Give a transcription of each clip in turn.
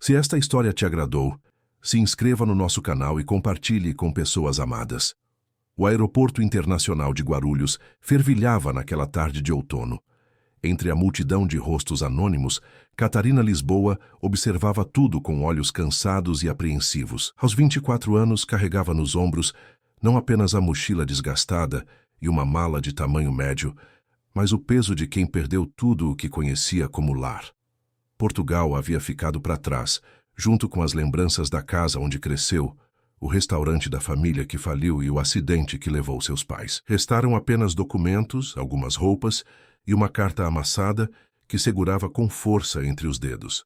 Se esta história te agradou, se inscreva no nosso canal e compartilhe com pessoas amadas. O aeroporto internacional de Guarulhos fervilhava naquela tarde de outono. Entre a multidão de rostos anônimos, Catarina Lisboa observava tudo com olhos cansados e apreensivos. Aos 24 anos, carregava nos ombros não apenas a mochila desgastada e uma mala de tamanho médio, mas o peso de quem perdeu tudo o que conhecia como lar. Portugal havia ficado para trás, junto com as lembranças da casa onde cresceu, o restaurante da família que faliu e o acidente que levou seus pais. Restaram apenas documentos, algumas roupas e uma carta amassada que segurava com força entre os dedos.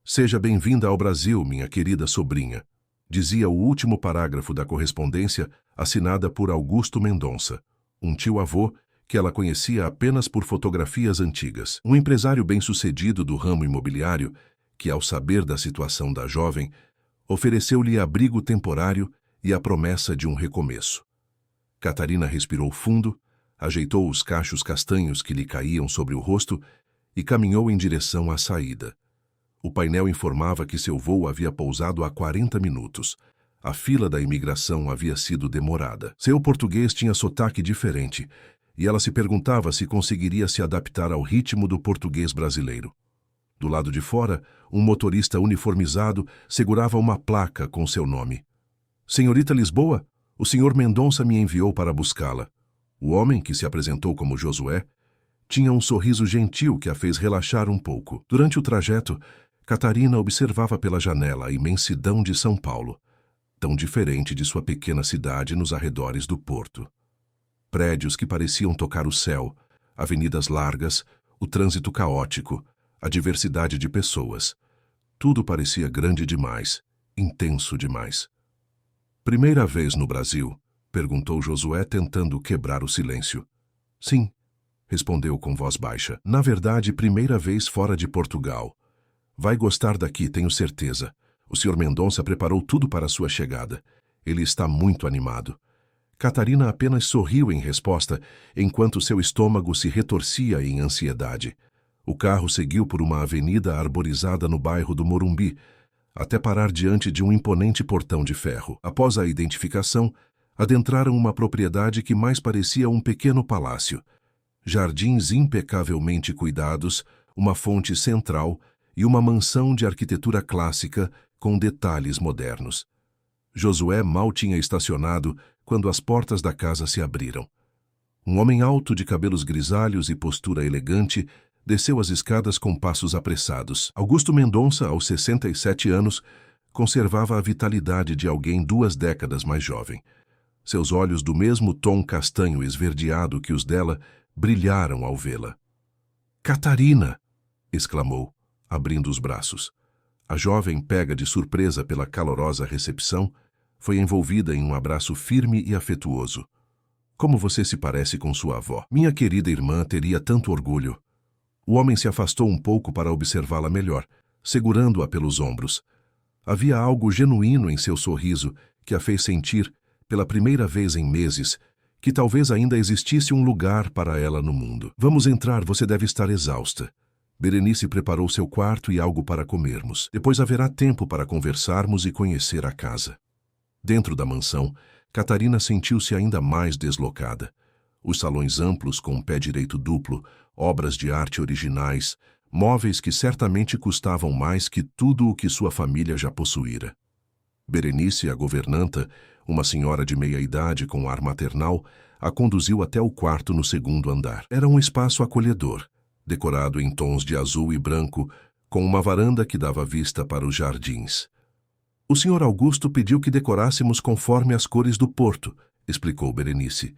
Seja bem-vinda ao Brasil, minha querida sobrinha, dizia o último parágrafo da correspondência assinada por Augusto Mendonça, um tio-avô que ela conhecia apenas por fotografias antigas. Um empresário bem-sucedido do ramo imobiliário que, ao saber da situação da jovem, ofereceu-lhe abrigo temporário e a promessa de um recomeço. Catarina respirou fundo, ajeitou os cachos castanhos que lhe caíam sobre o rosto e caminhou em direção à saída. O painel informava que seu voo havia pousado há 40 minutos. A fila da imigração havia sido demorada. Seu português tinha sotaque diferente, e ela se perguntava se conseguiria se adaptar ao ritmo do português brasileiro. Do lado de fora, um motorista uniformizado segurava uma placa com seu nome. Senhorita Lisboa, o senhor Mendonça me enviou para buscá-la. O homem, que se apresentou como Josué, tinha um sorriso gentil que a fez relaxar um pouco. Durante o trajeto, Catarina observava pela janela a imensidão de São Paulo, tão diferente de sua pequena cidade nos arredores do porto. Prédios que pareciam tocar o céu, avenidas largas, o trânsito caótico, a diversidade de pessoas. Tudo parecia grande demais, intenso demais. Primeira vez no Brasil? Perguntou Josué, tentando quebrar o silêncio. Sim, respondeu com voz baixa. Na verdade, primeira vez fora de Portugal. Vai gostar daqui, tenho certeza. O Sr. Mendonça preparou tudo para sua chegada. Ele está muito animado. Catarina apenas sorriu em resposta, enquanto seu estômago se retorcia em ansiedade. O carro seguiu por uma avenida arborizada no bairro do Morumbi, até parar diante de um imponente portão de ferro. Após a identificação, adentraram uma propriedade que mais parecia um pequeno palácio. Jardins impecavelmente cuidados, uma fonte central e uma mansão de arquitetura clássica com detalhes modernos. Josué mal tinha estacionado quando as portas da casa se abriram. Um homem alto de cabelos grisalhos e postura elegante desceu as escadas com passos apressados. Augusto Mendonça, aos 67 anos, conservava a vitalidade de alguém 2 décadas mais jovem. Seus olhos, do mesmo tom castanho esverdeado que os dela, brilharam ao vê-la. «Catarina!» exclamou, abrindo os braços. A jovem, pega de surpresa pela calorosa recepção, foi envolvida em um abraço firme e afetuoso. «Como você se parece com sua avó. Minha querida irmã teria tanto orgulho.» O homem se afastou um pouco para observá-la melhor, segurando-a pelos ombros. Havia algo genuíno em seu sorriso que a fez sentir, pela primeira vez em meses, que talvez ainda existisse um lugar para ela no mundo. «Vamos entrar, você deve estar exausta. Berenice preparou seu quarto e algo para comermos. Depois haverá tempo para conversarmos e conhecer a casa.» Dentro da mansão, Catarina sentiu-se ainda mais deslocada. Os salões amplos com um pé direito duplo, obras de arte originais, móveis que certamente custavam mais que tudo o que sua família já possuíra. Berenice, a governanta, uma senhora de meia-idade com ar maternal, a conduziu até o quarto no segundo andar. Era um espaço acolhedor, decorado em tons de azul e branco, com uma varanda que dava vista para os jardins. «O Sr. Augusto pediu que decorássemos conforme as cores do porto», explicou Berenice.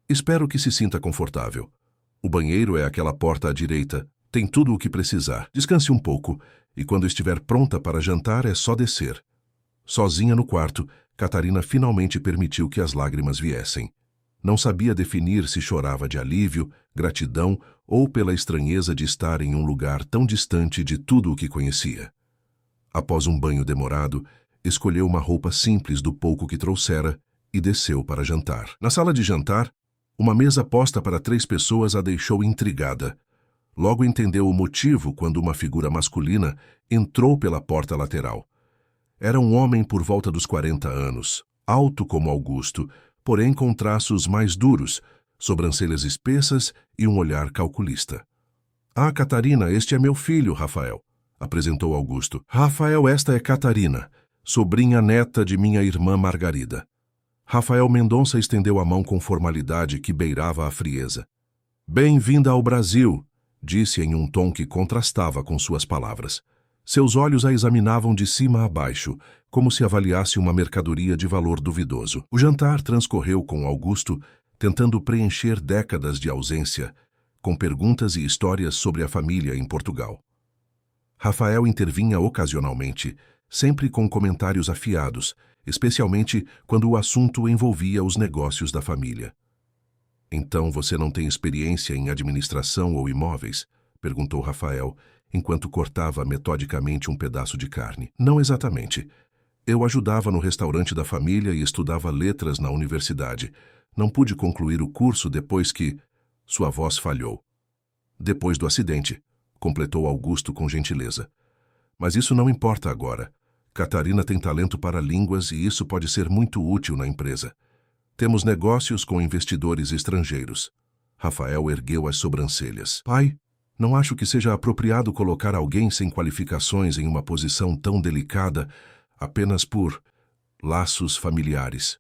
«Espero que se sinta confortável. O banheiro é aquela porta à direita, tem tudo o que precisar. Descanse um pouco, e quando estiver pronta para jantar é só descer.» Sozinha no quarto, Catarina finalmente permitiu que as lágrimas viessem. Não sabia definir se chorava de alívio, gratidão ou pela estranheza de estar em um lugar tão distante de tudo o que conhecia. Após um banho demorado, escolheu uma roupa simples do pouco que trouxera e desceu para jantar. Na sala de jantar, uma mesa posta para 3 pessoas a deixou intrigada. Logo entendeu o motivo quando uma figura masculina, entrou pela porta lateral. Era um homem por volta dos 40 anos, alto como Augusto, porém com traços mais duros, sobrancelhas espessas e um olhar calculista. "Ah, Catarina, este é meu filho, Rafael", apresentou Augusto. "Rafael, esta é Catarina, sobrinha neta de minha irmã Margarida." Rafael Mendonça estendeu a mão com formalidade que beirava a frieza. "Bem-vinda ao Brasil", disse em um tom que contrastava com suas palavras. Seus olhos a examinavam de cima a baixo, como se avaliasse uma mercadoria de valor duvidoso. O jantar transcorreu com Augusto, tentando preencher décadas de ausência, com perguntas e histórias sobre a família em Portugal. Rafael intervinha ocasionalmente, sempre com comentários afiados, especialmente quando o assunto envolvia os negócios da família. "Então você não tem experiência em administração ou imóveis?", perguntou Rafael, enquanto cortava metodicamente um pedaço de carne. "Não exatamente. Eu ajudava no restaurante da família e estudava letras na universidade. Não pude concluir o curso depois que..." Sua voz falhou. "Depois do acidente", completou Augusto com gentileza. "Mas isso não importa agora. Catarina tem talento para línguas e isso pode ser muito útil na empresa. Temos negócios com investidores estrangeiros." Rafael ergueu as sobrancelhas. "Pai, não acho que seja apropriado colocar alguém sem qualificações em uma posição tão delicada apenas por laços familiares."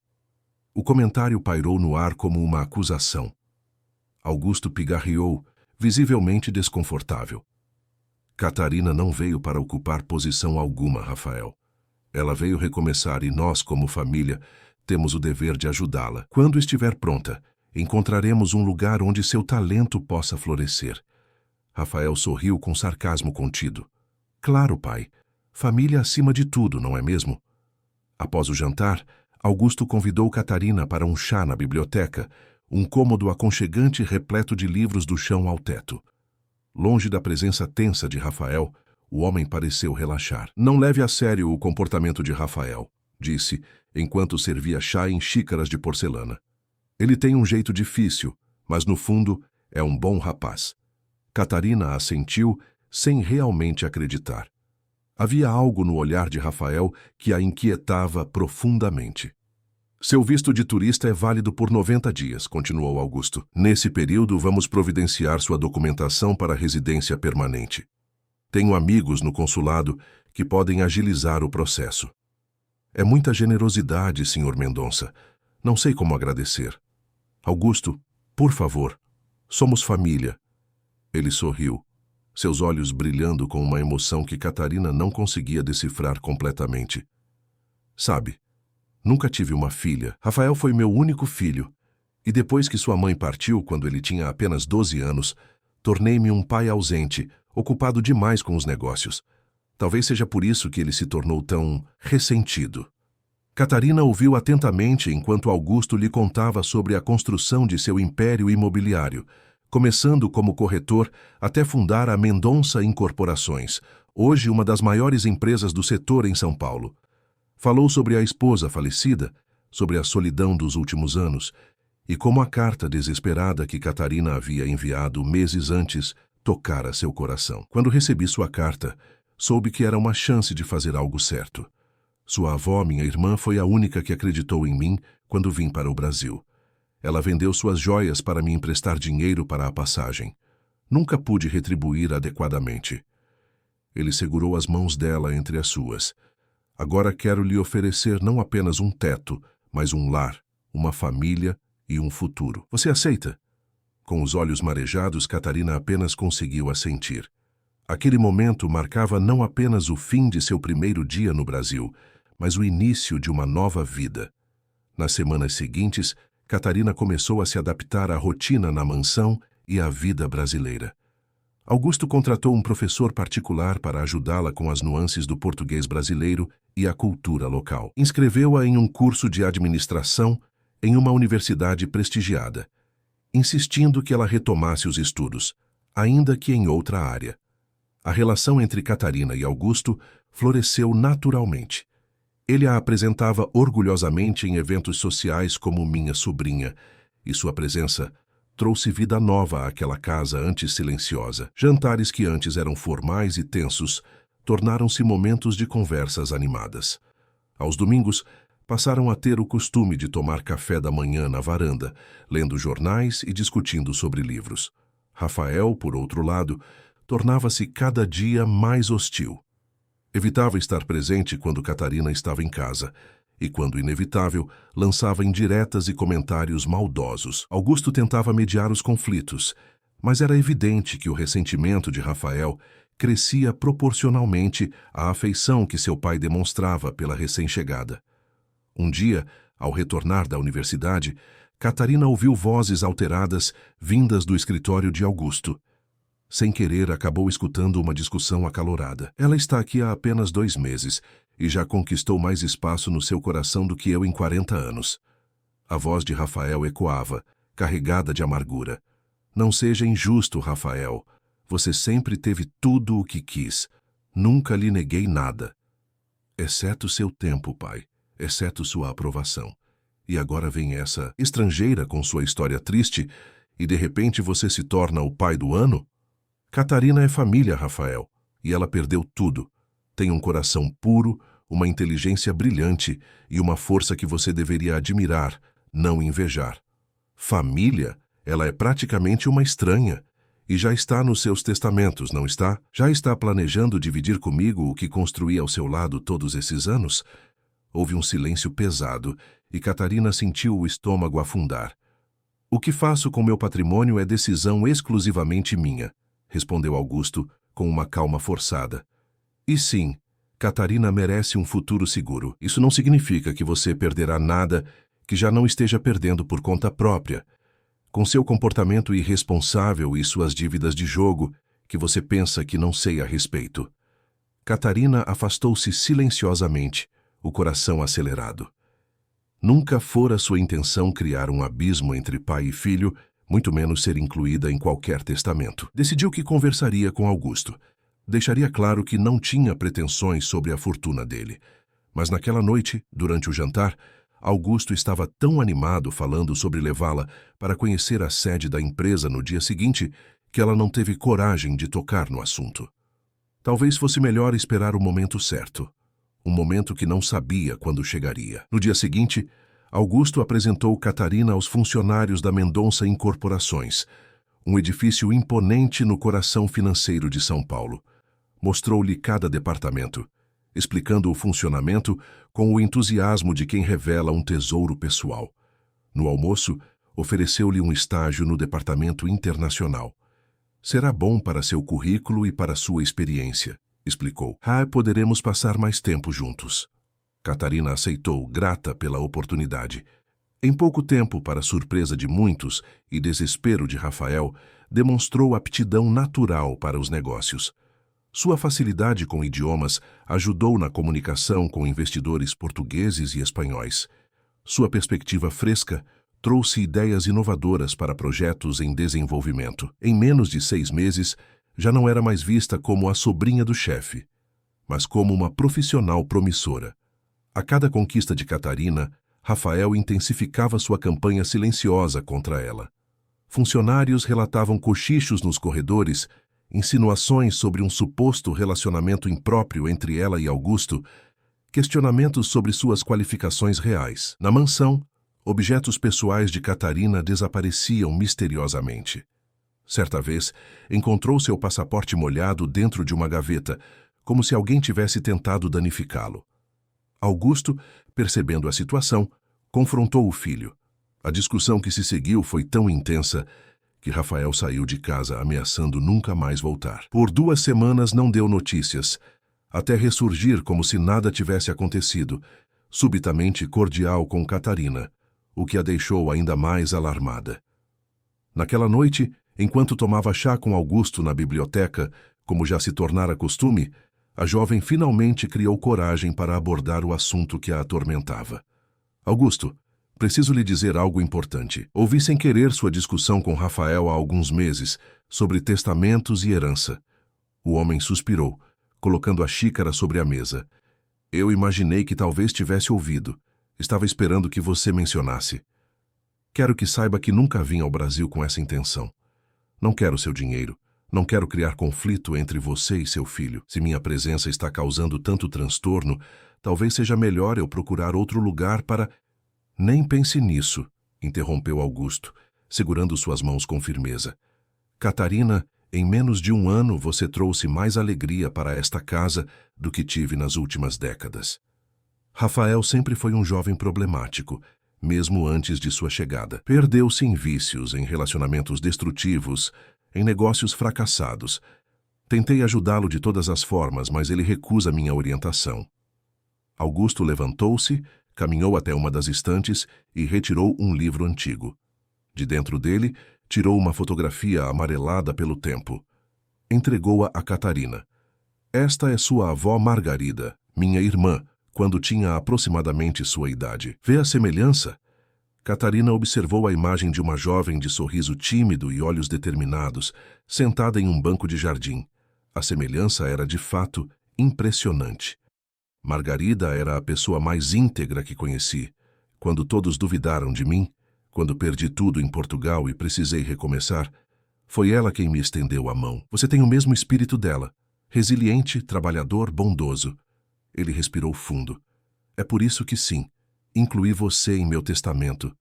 O comentário pairou no ar como uma acusação. Augusto pigarreou, visivelmente desconfortável. "Catarina não veio para ocupar posição alguma, Rafael. Ela veio recomeçar e nós, como família, temos o dever de ajudá-la. Quando estiver pronta, encontraremos um lugar onde seu talento possa florescer." Rafael sorriu com sarcasmo contido. "Claro, pai. Família acima de tudo, não é mesmo?" Após o jantar, Augusto convidou Catarina para um chá na biblioteca, um cômodo aconchegante repleto de livros do chão ao teto. Longe da presença tensa de Rafael, o homem pareceu relaxar. "Não leve a sério o comportamento de Rafael", disse, enquanto servia chá em xícaras de porcelana. "Ele tem um jeito difícil, mas no fundo é um bom rapaz." Catarina assentiu, sem realmente acreditar. Havia algo no olhar de Rafael que a inquietava profundamente. "Seu visto de turista é válido por 90 dias, continuou Augusto. "Nesse período, vamos providenciar sua documentação para residência permanente. Tenho amigos no consulado que podem agilizar o processo." "É muita generosidade, Sr. Mendonça. Não sei como agradecer." "Augusto, por favor, somos família." Ele sorriu, seus olhos brilhando com uma emoção que Catarina não conseguia decifrar completamente. "Sabe, nunca tive uma filha. Rafael foi meu único filho. E depois que sua mãe partiu, quando ele tinha apenas 12 anos, tornei-me um pai ausente, ocupado demais com os negócios. Talvez seja por isso que ele se tornou tão ressentido." Catarina ouviu atentamente enquanto Augusto lhe contava sobre a construção de seu império imobiliário, começando como corretor até fundar a Mendonça Incorporações, hoje uma das maiores empresas do setor em São Paulo. Falou sobre a esposa falecida, sobre a solidão dos últimos anos e como a carta desesperada que Catarina havia enviado meses antes tocara seu coração. "Quando recebi sua carta, soube que era uma chance de fazer algo certo. Sua avó, minha irmã, foi a única que acreditou em mim quando vim para o Brasil. Ela vendeu suas joias para me emprestar dinheiro para a passagem. Nunca pude retribuir adequadamente." Ele segurou as mãos dela entre as suas. "Agora quero lhe oferecer não apenas um teto, mas um lar, uma família e um futuro. Você aceita?" Com os olhos marejados, Catarina apenas conseguiu assentir. Aquele momento marcava não apenas o fim de seu primeiro dia no Brasil, mas o início de uma nova vida. Nas semanas seguintes, Catarina começou a se adaptar à rotina na mansão e à vida brasileira. Augusto contratou um professor particular para ajudá-la com as nuances do português brasileiro e a cultura local. Inscreveu-a em um curso de administração em uma universidade prestigiada, insistindo que ela retomasse os estudos, ainda que em outra área. A relação entre Catarina e Augusto floresceu naturalmente. Ele a apresentava orgulhosamente em eventos sociais como Minha Sobrinha, e sua presença trouxe vida nova àquela casa antes silenciosa. Jantares que antes eram formais e tensos tornaram-se momentos de conversas animadas. Aos domingos, passaram a ter o costume de tomar café da manhã na varanda, lendo jornais e discutindo sobre livros. Rafael, por outro lado, tornava-se cada dia mais hostil. Evitava estar presente quando Catarina estava em casa e, quando inevitável, lançava indiretas e comentários maldosos. Augusto tentava mediar os conflitos, mas era evidente que o ressentimento de Rafael crescia proporcionalmente à afeição que seu pai demonstrava pela recém-chegada. Um dia, ao retornar da universidade, Catarina ouviu vozes alteradas vindas do escritório de Augusto. Sem querer, acabou escutando uma discussão acalorada. Ela está aqui há apenas 2 meses e já conquistou mais espaço no seu coração do que eu em 40 anos. A voz de Rafael ecoava, carregada de amargura. Não seja injusto, Rafael. Você sempre teve tudo o que quis. Nunca lhe neguei nada. Exceto seu tempo, pai. Exceto sua aprovação. E agora vem essa estrangeira com sua história triste e de repente você se torna o pai do ano? Catarina é família, Rafael, e ela perdeu tudo. Tem um coração puro, uma inteligência brilhante e uma força que você deveria admirar, não invejar. Família? Ela é praticamente uma estranha. E já está nos seus testamentos, não está? Já está planejando dividir comigo o que construí ao seu lado todos esses anos? Houve um silêncio pesado e Catarina sentiu o estômago afundar. O que faço com meu patrimônio é decisão exclusivamente minha, respondeu Augusto com uma calma forçada. E sim, Catarina merece um futuro seguro. Isso não significa que você perderá nada que já não esteja perdendo por conta própria. Com seu comportamento irresponsável e suas dívidas de jogo, que você pensa que não sei a respeito. Catarina afastou-se silenciosamente, o coração acelerado. Nunca fora sua intenção criar um abismo entre pai e filho, muito menos ser incluída em qualquer testamento. Decidiu que conversaria com Augusto. Deixaria claro que não tinha pretensões sobre a fortuna dele. Mas naquela noite, durante o jantar, Augusto estava tão animado falando sobre levá-la para conhecer a sede da empresa no dia seguinte que ela não teve coragem de tocar no assunto. Talvez fosse melhor esperar o momento certo. Um momento que não sabia quando chegaria. No dia seguinte, Augusto apresentou Catarina aos funcionários da Mendonça Incorporações, um edifício imponente no coração financeiro de São Paulo. Mostrou-lhe cada departamento, explicando o funcionamento com o entusiasmo de quem revela um tesouro pessoal. No almoço, ofereceu-lhe um estágio no departamento internacional. Será bom para seu currículo e para sua experiência, explicou. Poderemos passar mais tempo juntos. Catarina aceitou, grata pela oportunidade. Em pouco tempo, para surpresa de muitos e desespero de Rafael, demonstrou aptidão natural para os negócios. Sua facilidade com idiomas ajudou na comunicação com investidores portugueses e espanhóis. Sua perspectiva fresca trouxe ideias inovadoras para projetos em desenvolvimento. Em menos de 6 meses, já não era mais vista como a sobrinha do chefe, mas como uma profissional promissora. A cada conquista de Catarina, Rafael intensificava sua campanha silenciosa contra ela. Funcionários relatavam cochichos nos corredores, insinuações sobre um suposto relacionamento impróprio entre ela e Augusto, questionamentos sobre suas qualificações reais. Na mansão, objetos pessoais de Catarina desapareciam misteriosamente. Certa vez, encontrou seu passaporte molhado dentro de uma gaveta, como se alguém tivesse tentado danificá-lo. Augusto, percebendo a situação, confrontou o filho. A discussão que se seguiu foi tão intensa que Rafael saiu de casa ameaçando nunca mais voltar. Por 2 semanas não deu notícias, até ressurgir como se nada tivesse acontecido, subitamente cordial com Catarina, o que a deixou ainda mais alarmada. Naquela noite, enquanto tomava chá com Augusto na biblioteca, como já se tornara costume, a jovem finalmente criou coragem para abordar o assunto que a atormentava. Augusto, preciso lhe dizer algo importante. Ouvi sem querer sua discussão com Rafael há alguns meses sobre testamentos e herança. O homem suspirou, colocando a xícara sobre a mesa. Eu imaginei que talvez tivesse ouvido. Estava esperando que você mencionasse. Quero que saiba que nunca vim ao Brasil com essa intenção. Não quero seu dinheiro. Não quero criar conflito entre você e seu filho. Se minha presença está causando tanto transtorno, talvez seja melhor eu procurar outro lugar para... Nem pense nisso, interrompeu Augusto, segurando suas mãos com firmeza. Catarina, em menos de 1 ano você trouxe mais alegria para esta casa do que tive nas últimas décadas. Rafael sempre foi um jovem problemático, mesmo antes de sua chegada. Perdeu-se em vícios, em relacionamentos destrutivos, em negócios fracassados. Tentei ajudá-lo de todas as formas, mas ele recusa minha orientação. Augusto levantou-se, caminhou até uma das estantes e retirou um livro antigo. De dentro dele, tirou uma fotografia amarelada pelo tempo. Entregou-a a Catarina. Esta é sua avó Margarida, minha irmã, quando tinha aproximadamente sua idade. Vê a semelhança? Catarina observou a imagem de uma jovem de sorriso tímido e olhos determinados, sentada em um banco de jardim. A semelhança era, de fato, impressionante. Margarida era a pessoa mais íntegra que conheci. Quando todos duvidaram de mim, quando perdi tudo em Portugal e precisei recomeçar, foi ela quem me estendeu a mão. Você tem o mesmo espírito dela, resiliente, trabalhador, bondoso. Ele respirou fundo. É por isso que sim, incluí você em meu testamento.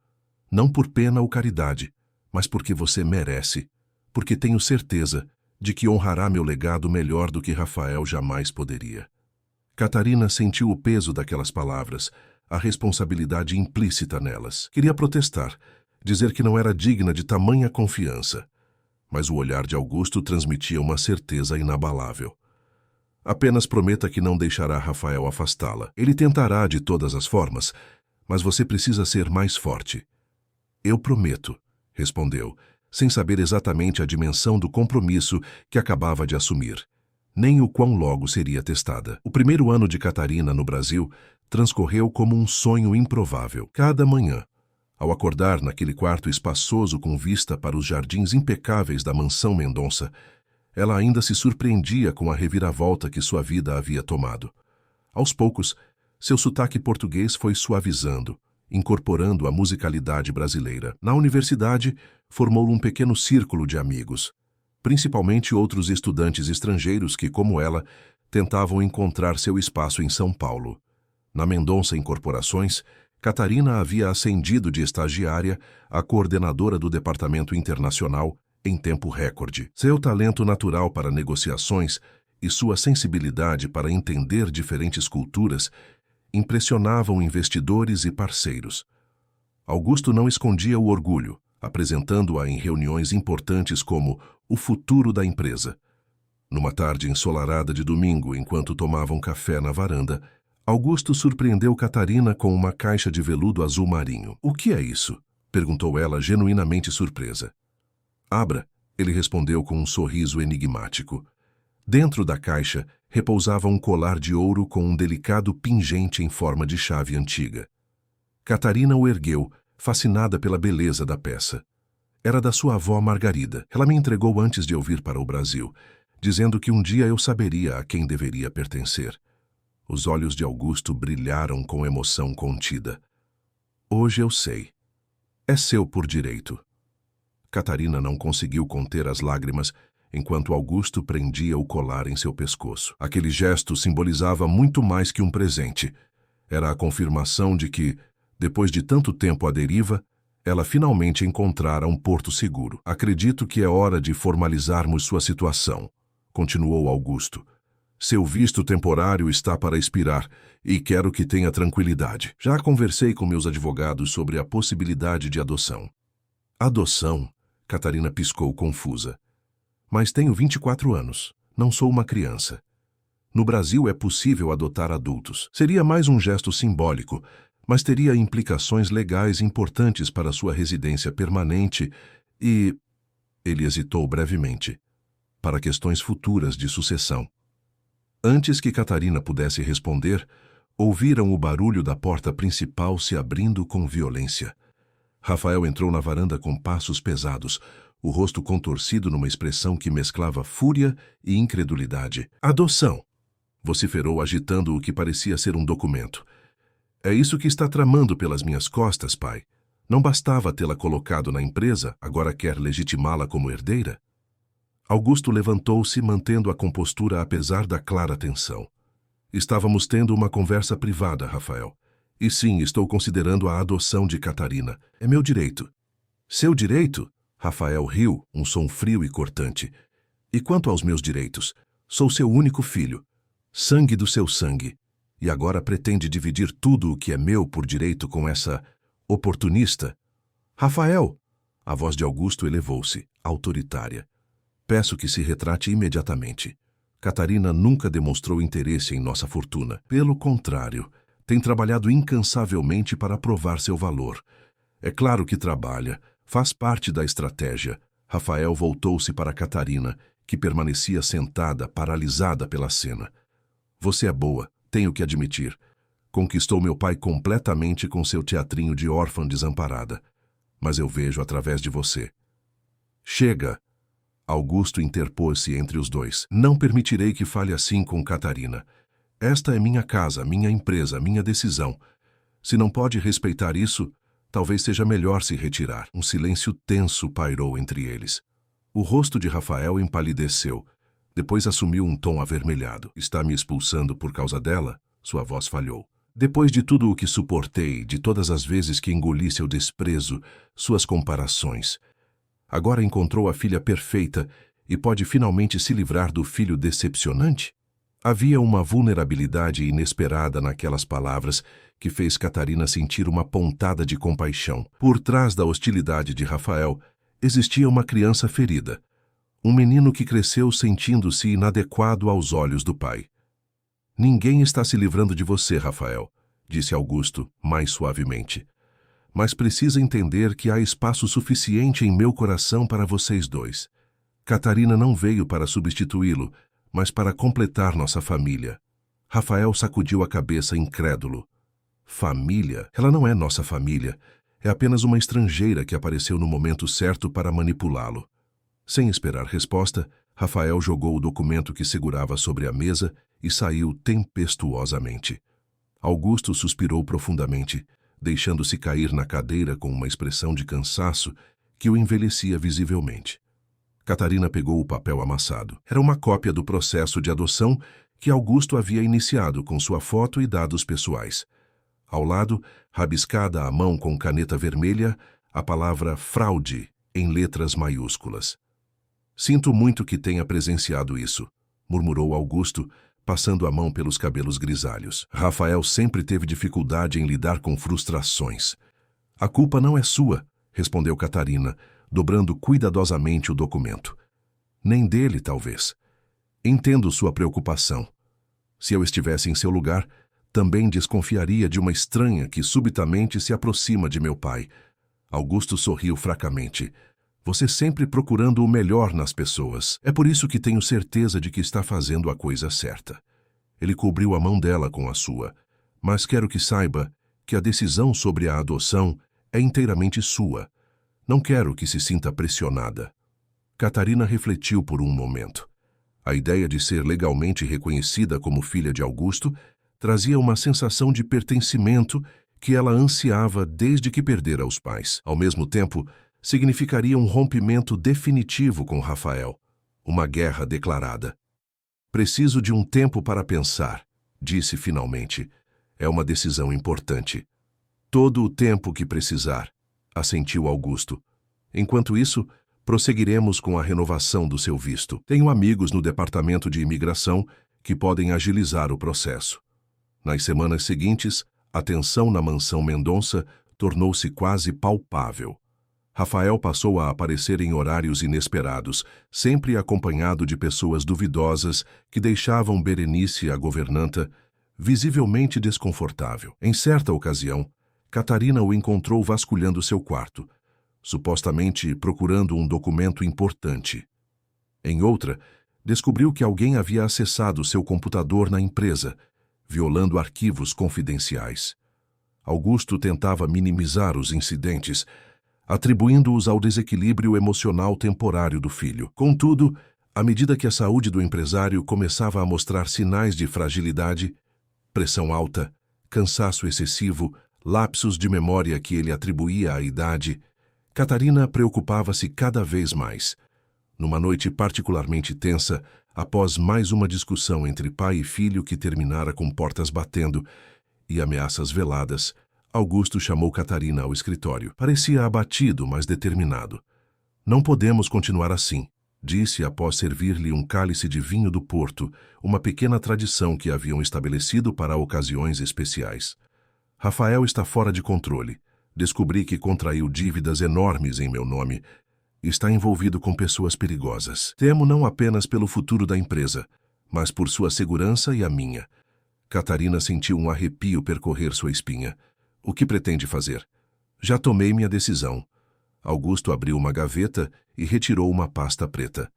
Não por pena ou caridade, mas porque você merece, porque tenho certeza de que honrará meu legado melhor do que Rafael jamais poderia. Catarina sentiu o peso daquelas palavras, a responsabilidade implícita nelas. Queria protestar, dizer que não era digna de tamanha confiança. Mas o olhar de Augusto transmitia uma certeza inabalável. Apenas prometa que não deixará Rafael afastá-la. Ele tentará de todas as formas, mas você precisa ser mais forte. Eu prometo, respondeu, sem saber exatamente a dimensão do compromisso que acabava de assumir, nem o quão logo seria testada. O primeiro ano de Catarina no Brasil transcorreu como um sonho improvável. Cada manhã, ao acordar naquele quarto espaçoso com vista para os jardins impecáveis da mansão Mendonça, ela ainda se surpreendia com a reviravolta que sua vida havia tomado. Aos poucos, seu sotaque português foi suavizando, incorporando a musicalidade brasileira. Na universidade, formou um pequeno círculo de amigos, principalmente outros estudantes estrangeiros que, como ela, tentavam encontrar seu espaço em São Paulo. Na Mendonça Incorporações, Catarina havia ascendido de estagiária a coordenadora do departamento internacional em tempo recorde. Seu talento natural para negociações e sua sensibilidade para entender diferentes culturas impressionavam investidores e parceiros. Augusto não escondia o orgulho, apresentando-a em reuniões importantes como o futuro da empresa. Numa tarde ensolarada de domingo, enquanto tomavam café na varanda, Augusto surpreendeu Catarina com uma caixa de veludo azul marinho. "O que é isso?" perguntou ela, genuinamente surpresa. "Abra", ele respondeu com um sorriso enigmático. Dentro da caixa repousava um colar de ouro com um delicado pingente em forma de chave antiga. Catarina o ergueu, fascinada pela beleza da peça. Era da sua avó Margarida. Ela me entregou antes de eu vir para o Brasil, dizendo que um dia eu saberia a quem deveria pertencer. Os olhos de Augusto brilharam com emoção contida. "Hoje eu sei. É seu por direito." Catarina não conseguiu conter as lágrimas enquanto Augusto prendia o colar em seu pescoço. Aquele gesto simbolizava muito mais que um presente. Era a confirmação de que, depois de tanto tempo à deriva, ela finalmente encontrara um porto seguro. "Acredito que é hora de formalizarmos sua situação", continuou Augusto. "Seu visto temporário está para expirar e quero que tenha tranquilidade. Já conversei com meus advogados sobre a possibilidade de adoção." "Adoção?" Catarina piscou confusa. "Mas tenho 24 anos. Não sou uma criança. No Brasil é possível adotar adultos. Seria mais um gesto simbólico, mas teria implicações legais importantes para sua residência permanente e..." Ele hesitou brevemente. "Para questões futuras de sucessão." Antes que Catarina pudesse responder, ouviram o barulho da porta principal se abrindo com violência. Rafael entrou na varanda com passos pesados, o rosto contorcido numa expressão que mesclava fúria e incredulidade. "Adoção!" vociferou, agitando o que parecia ser um documento. "É isso que está tramando pelas minhas costas, pai. Não bastava tê-la colocado na empresa, agora quer legitimá-la como herdeira?" Augusto levantou-se, mantendo a compostura apesar da clara tensão. Estávamos tendo uma conversa privada, Rafael. E sim, estou considerando a adoção de Catarina. É meu direito. Seu direito? Rafael riu, um som frio e cortante. E quanto aos meus direitos? Sou seu único filho. Sangue do seu sangue. E agora pretende dividir tudo o que é meu por direito com essa oportunista? Rafael! A voz de Augusto elevou-se, autoritária. Peço que se retrate imediatamente. Catarina nunca demonstrou interesse em nossa fortuna. Pelo contrário, tem trabalhado incansavelmente para provar seu valor. É claro que trabalha, faz parte da estratégia. Rafael voltou-se para Catarina, que permanecia sentada, paralisada pela cena. Você é boa, tenho que admitir. Conquistou meu pai completamente com seu teatrinho de órfã desamparada. Mas eu vejo através de você. Chega! Augusto interpôs-se entre os dois. Não permitirei que fale assim com Catarina. Esta é minha casa, minha empresa, minha decisão. Se não pode respeitar isso, talvez seja melhor se retirar. Um silêncio tenso pairou entre eles. O rosto de Rafael empalideceu. Depois assumiu um tom avermelhado. Está me expulsando por causa dela? Sua voz falhou. Depois de tudo o que suportei, de todas as vezes que engoli seu desprezo, suas comparações, agora encontrou a filha perfeita e pode finalmente se livrar do filho decepcionante? Havia uma vulnerabilidade inesperada naquelas palavras que fez Catarina sentir uma pontada de compaixão. Por trás da hostilidade de Rafael, existia uma criança ferida. Um menino que cresceu sentindo-se inadequado aos olhos do pai. Ninguém está se livrando de você, Rafael, disse Augusto, mais suavemente. Mas precisa entender que há espaço suficiente em meu coração para vocês dois. Catarina não veio para substituí-lo, mas para completar nossa família. Rafael sacudiu a cabeça incrédulo. Família? Ela não é nossa família. É apenas uma estrangeira que apareceu no momento certo para manipulá-lo. Sem esperar resposta, Rafael jogou o documento que segurava sobre a mesa e saiu tempestuosamente. Augusto suspirou profundamente, deixando-se cair na cadeira com uma expressão de cansaço que o envelhecia visivelmente. Catarina pegou o papel amassado. Era uma cópia do processo de adoção que Augusto havia iniciado com sua foto e dados pessoais. Ao lado, rabiscada à mão com caneta vermelha, a palavra fraude em letras maiúsculas. Sinto muito que tenha presenciado isso, murmurou Augusto, passando a mão pelos cabelos grisalhos. Rafael sempre teve dificuldade em lidar com frustrações. A culpa não é sua, respondeu Catarina, dobrando cuidadosamente o documento. Nem dele, talvez. Entendo sua preocupação. Se eu estivesse em seu lugar, também desconfiaria de uma estranha que subitamente se aproxima de meu pai. Augusto sorriu fracamente. Você sempre procurando o melhor nas pessoas. É por isso que tenho certeza de que está fazendo a coisa certa. Ele cobriu a mão dela com a sua. Mas quero que saiba que a decisão sobre a adoção é inteiramente sua. Não quero que se sinta pressionada. Catarina refletiu por um momento. A ideia de ser legalmente reconhecida como filha de Augusto trazia uma sensação de pertencimento que ela ansiava desde que perdera os pais. Ao mesmo tempo, significaria um rompimento definitivo com Rafael, uma guerra declarada. Preciso de um tempo para pensar, disse finalmente. É uma decisão importante. Todo o tempo que precisar, assentiu Augusto. Enquanto isso, prosseguiremos com a renovação do seu visto. Tenho amigos no departamento de imigração que podem agilizar o processo. Nas semanas seguintes, a tensão na mansão Mendonça tornou-se quase palpável. Rafael passou a aparecer em horários inesperados, sempre acompanhado de pessoas duvidosas que deixavam Berenice, a governanta, visivelmente desconfortável. Em certa ocasião, Catarina o encontrou vasculhando seu quarto, supostamente procurando um documento importante. Em outra, descobriu que alguém havia acessado seu computador na empresa, violando arquivos confidenciais. Augusto tentava minimizar os incidentes, atribuindo-os ao desequilíbrio emocional temporário do filho. Contudo, à medida que a saúde do empresário começava a mostrar sinais de fragilidade, pressão alta, cansaço excessivo, lapsos de memória que ele atribuía à idade, Catarina preocupava-se cada vez mais. Numa noite particularmente tensa, após mais uma discussão entre pai e filho que terminara com portas batendo e ameaças veladas, Augusto chamou Catarina ao escritório. Parecia abatido, mas determinado. Não podemos continuar assim, disse após servir-lhe um cálice de vinho do Porto, uma pequena tradição que haviam estabelecido para ocasiões especiais. Rafael está fora de controle. Descobri que contraiu dívidas enormes em meu nome. Está envolvido com pessoas perigosas. Temo não apenas pelo futuro da empresa, mas por sua segurança e a minha. Catarina sentiu um arrepio percorrer sua espinha. O que pretende fazer? Já tomei minha decisão. Augusto abriu uma gaveta e retirou uma pasta preta.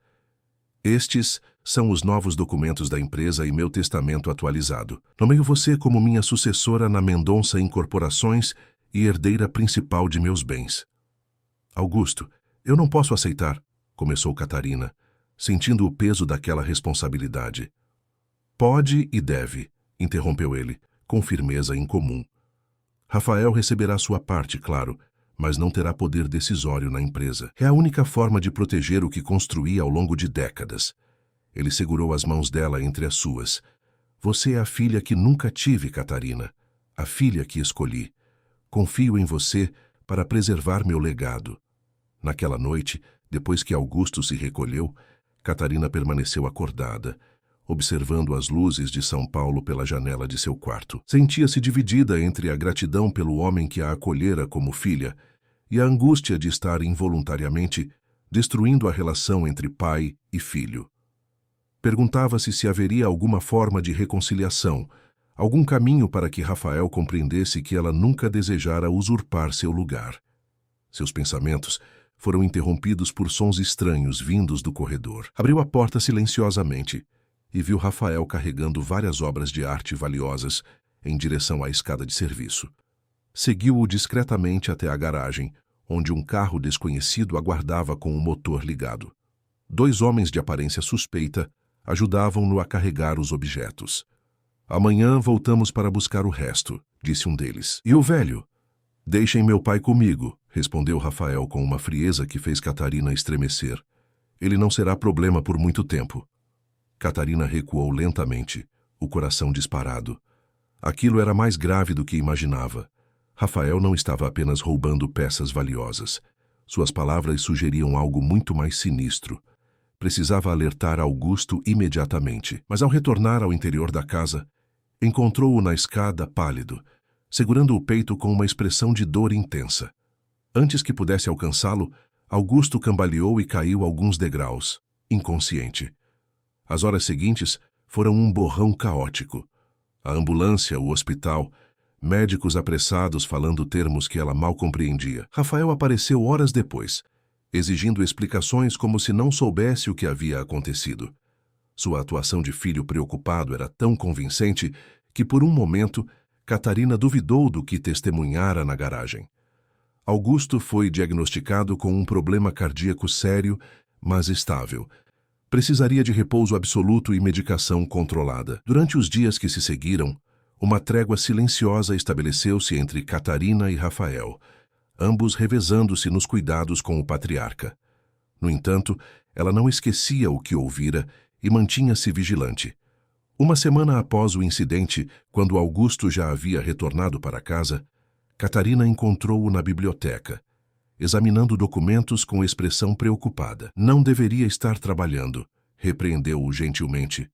Estes são os novos documentos da empresa e meu testamento atualizado. Nomeio você como minha sucessora na Mendonça Incorporações e herdeira principal de meus bens. Augusto, eu não posso aceitar, começou Catarina, sentindo o peso daquela responsabilidade. Pode e deve, interrompeu ele, com firmeza incomum. Rafael receberá sua parte, claro, mas não terá poder decisório na empresa. É a única forma de proteger o que construí ao longo de décadas. Ele segurou as mãos dela entre as suas. Você é a filha que nunca tive, Catarina. A filha que escolhi. Confio em você para preservar meu legado. Naquela noite, depois que Augusto se recolheu, Catarina permaneceu acordada, observando as luzes de São Paulo pela janela de seu quarto. Sentia-se dividida entre a gratidão pelo homem que a acolhera como filha e a angústia de estar involuntariamente destruindo a relação entre pai e filho. Perguntava-se se haveria alguma forma de reconciliação, algum caminho para que Rafael compreendesse que ela nunca desejara usurpar seu lugar. Seus pensamentos foram interrompidos por sons estranhos vindos do corredor. Abriu a porta silenciosamente e viu Rafael carregando várias obras de arte valiosas em direção à escada de serviço. Seguiu-o discretamente até a garagem, onde um carro desconhecido aguardava com o motor ligado. 2 homens de aparência suspeita ajudavam-no a carregar os objetos. Amanhã voltamos para buscar o resto, disse um deles. E o velho? Deixem meu pai comigo, respondeu Rafael com uma frieza que fez Catarina estremecer. Ele não será problema por muito tempo. Catarina recuou lentamente, o coração disparado. Aquilo era mais grave do que imaginava. Rafael não estava apenas roubando peças valiosas. Suas palavras sugeriam algo muito mais sinistro. Precisava alertar Augusto imediatamente, mas ao retornar ao interior da casa, encontrou-o na escada pálido, segurando o peito com uma expressão de dor intensa. Antes que pudesse alcançá-lo, Augusto cambaleou e caiu alguns degraus, inconsciente. As horas seguintes foram um borrão caótico. A ambulância, o hospital, médicos apressados falando termos que ela mal compreendia. Rafael apareceu horas depois, exigindo explicações como se não soubesse o que havia acontecido. Sua atuação de filho preocupado era tão convincente que, por um momento, Catarina duvidou do que testemunhara na garagem. Augusto foi diagnosticado com um problema cardíaco sério, mas estável. Precisaria de repouso absoluto e medicação controlada. Durante os dias que se seguiram, uma trégua silenciosa estabeleceu-se entre Catarina e Rafael, ambos revezando-se nos cuidados com o patriarca. No entanto, ela não esquecia o que ouvira e mantinha-se vigilante. Uma semana após o incidente, quando Augusto já havia retornado para casa, Catarina encontrou-o na biblioteca, examinando documentos com expressão preocupada. Não deveria estar trabalhando, repreendeu-o gentilmente.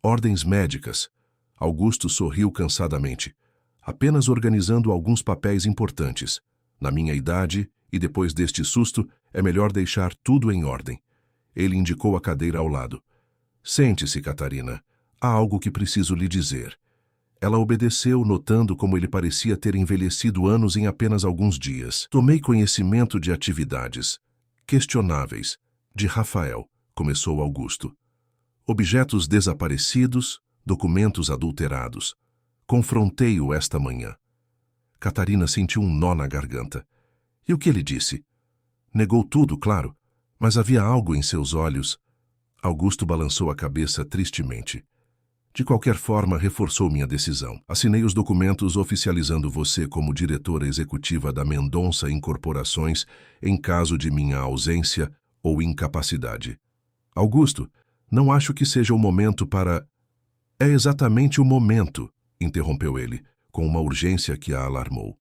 Ordens médicas. Augusto sorriu cansadamente. Apenas organizando alguns papéis importantes. Na minha idade, e depois deste susto, é melhor deixar tudo em ordem. Ele indicou a cadeira ao lado. Sente-se, Catarina. Há algo que preciso lhe dizer. Ela obedeceu, notando como ele parecia ter envelhecido anos em apenas alguns dias. Tomei conhecimento de atividades questionáveis de Rafael, começou Augusto. Objetos desaparecidos, documentos adulterados. Confrontei-o esta manhã. Catarina sentiu um nó na garganta. E o que ele disse? Negou tudo, claro, mas havia algo em seus olhos. Augusto balançou a cabeça tristemente. De qualquer forma, reforçou minha decisão. Assinei os documentos oficializando você como diretora executiva da Mendonça Incorporações em caso de minha ausência ou incapacidade. Augusto, não acho que seja o momento para... É exatamente o momento, interrompeu ele, com uma urgência que a alarmou.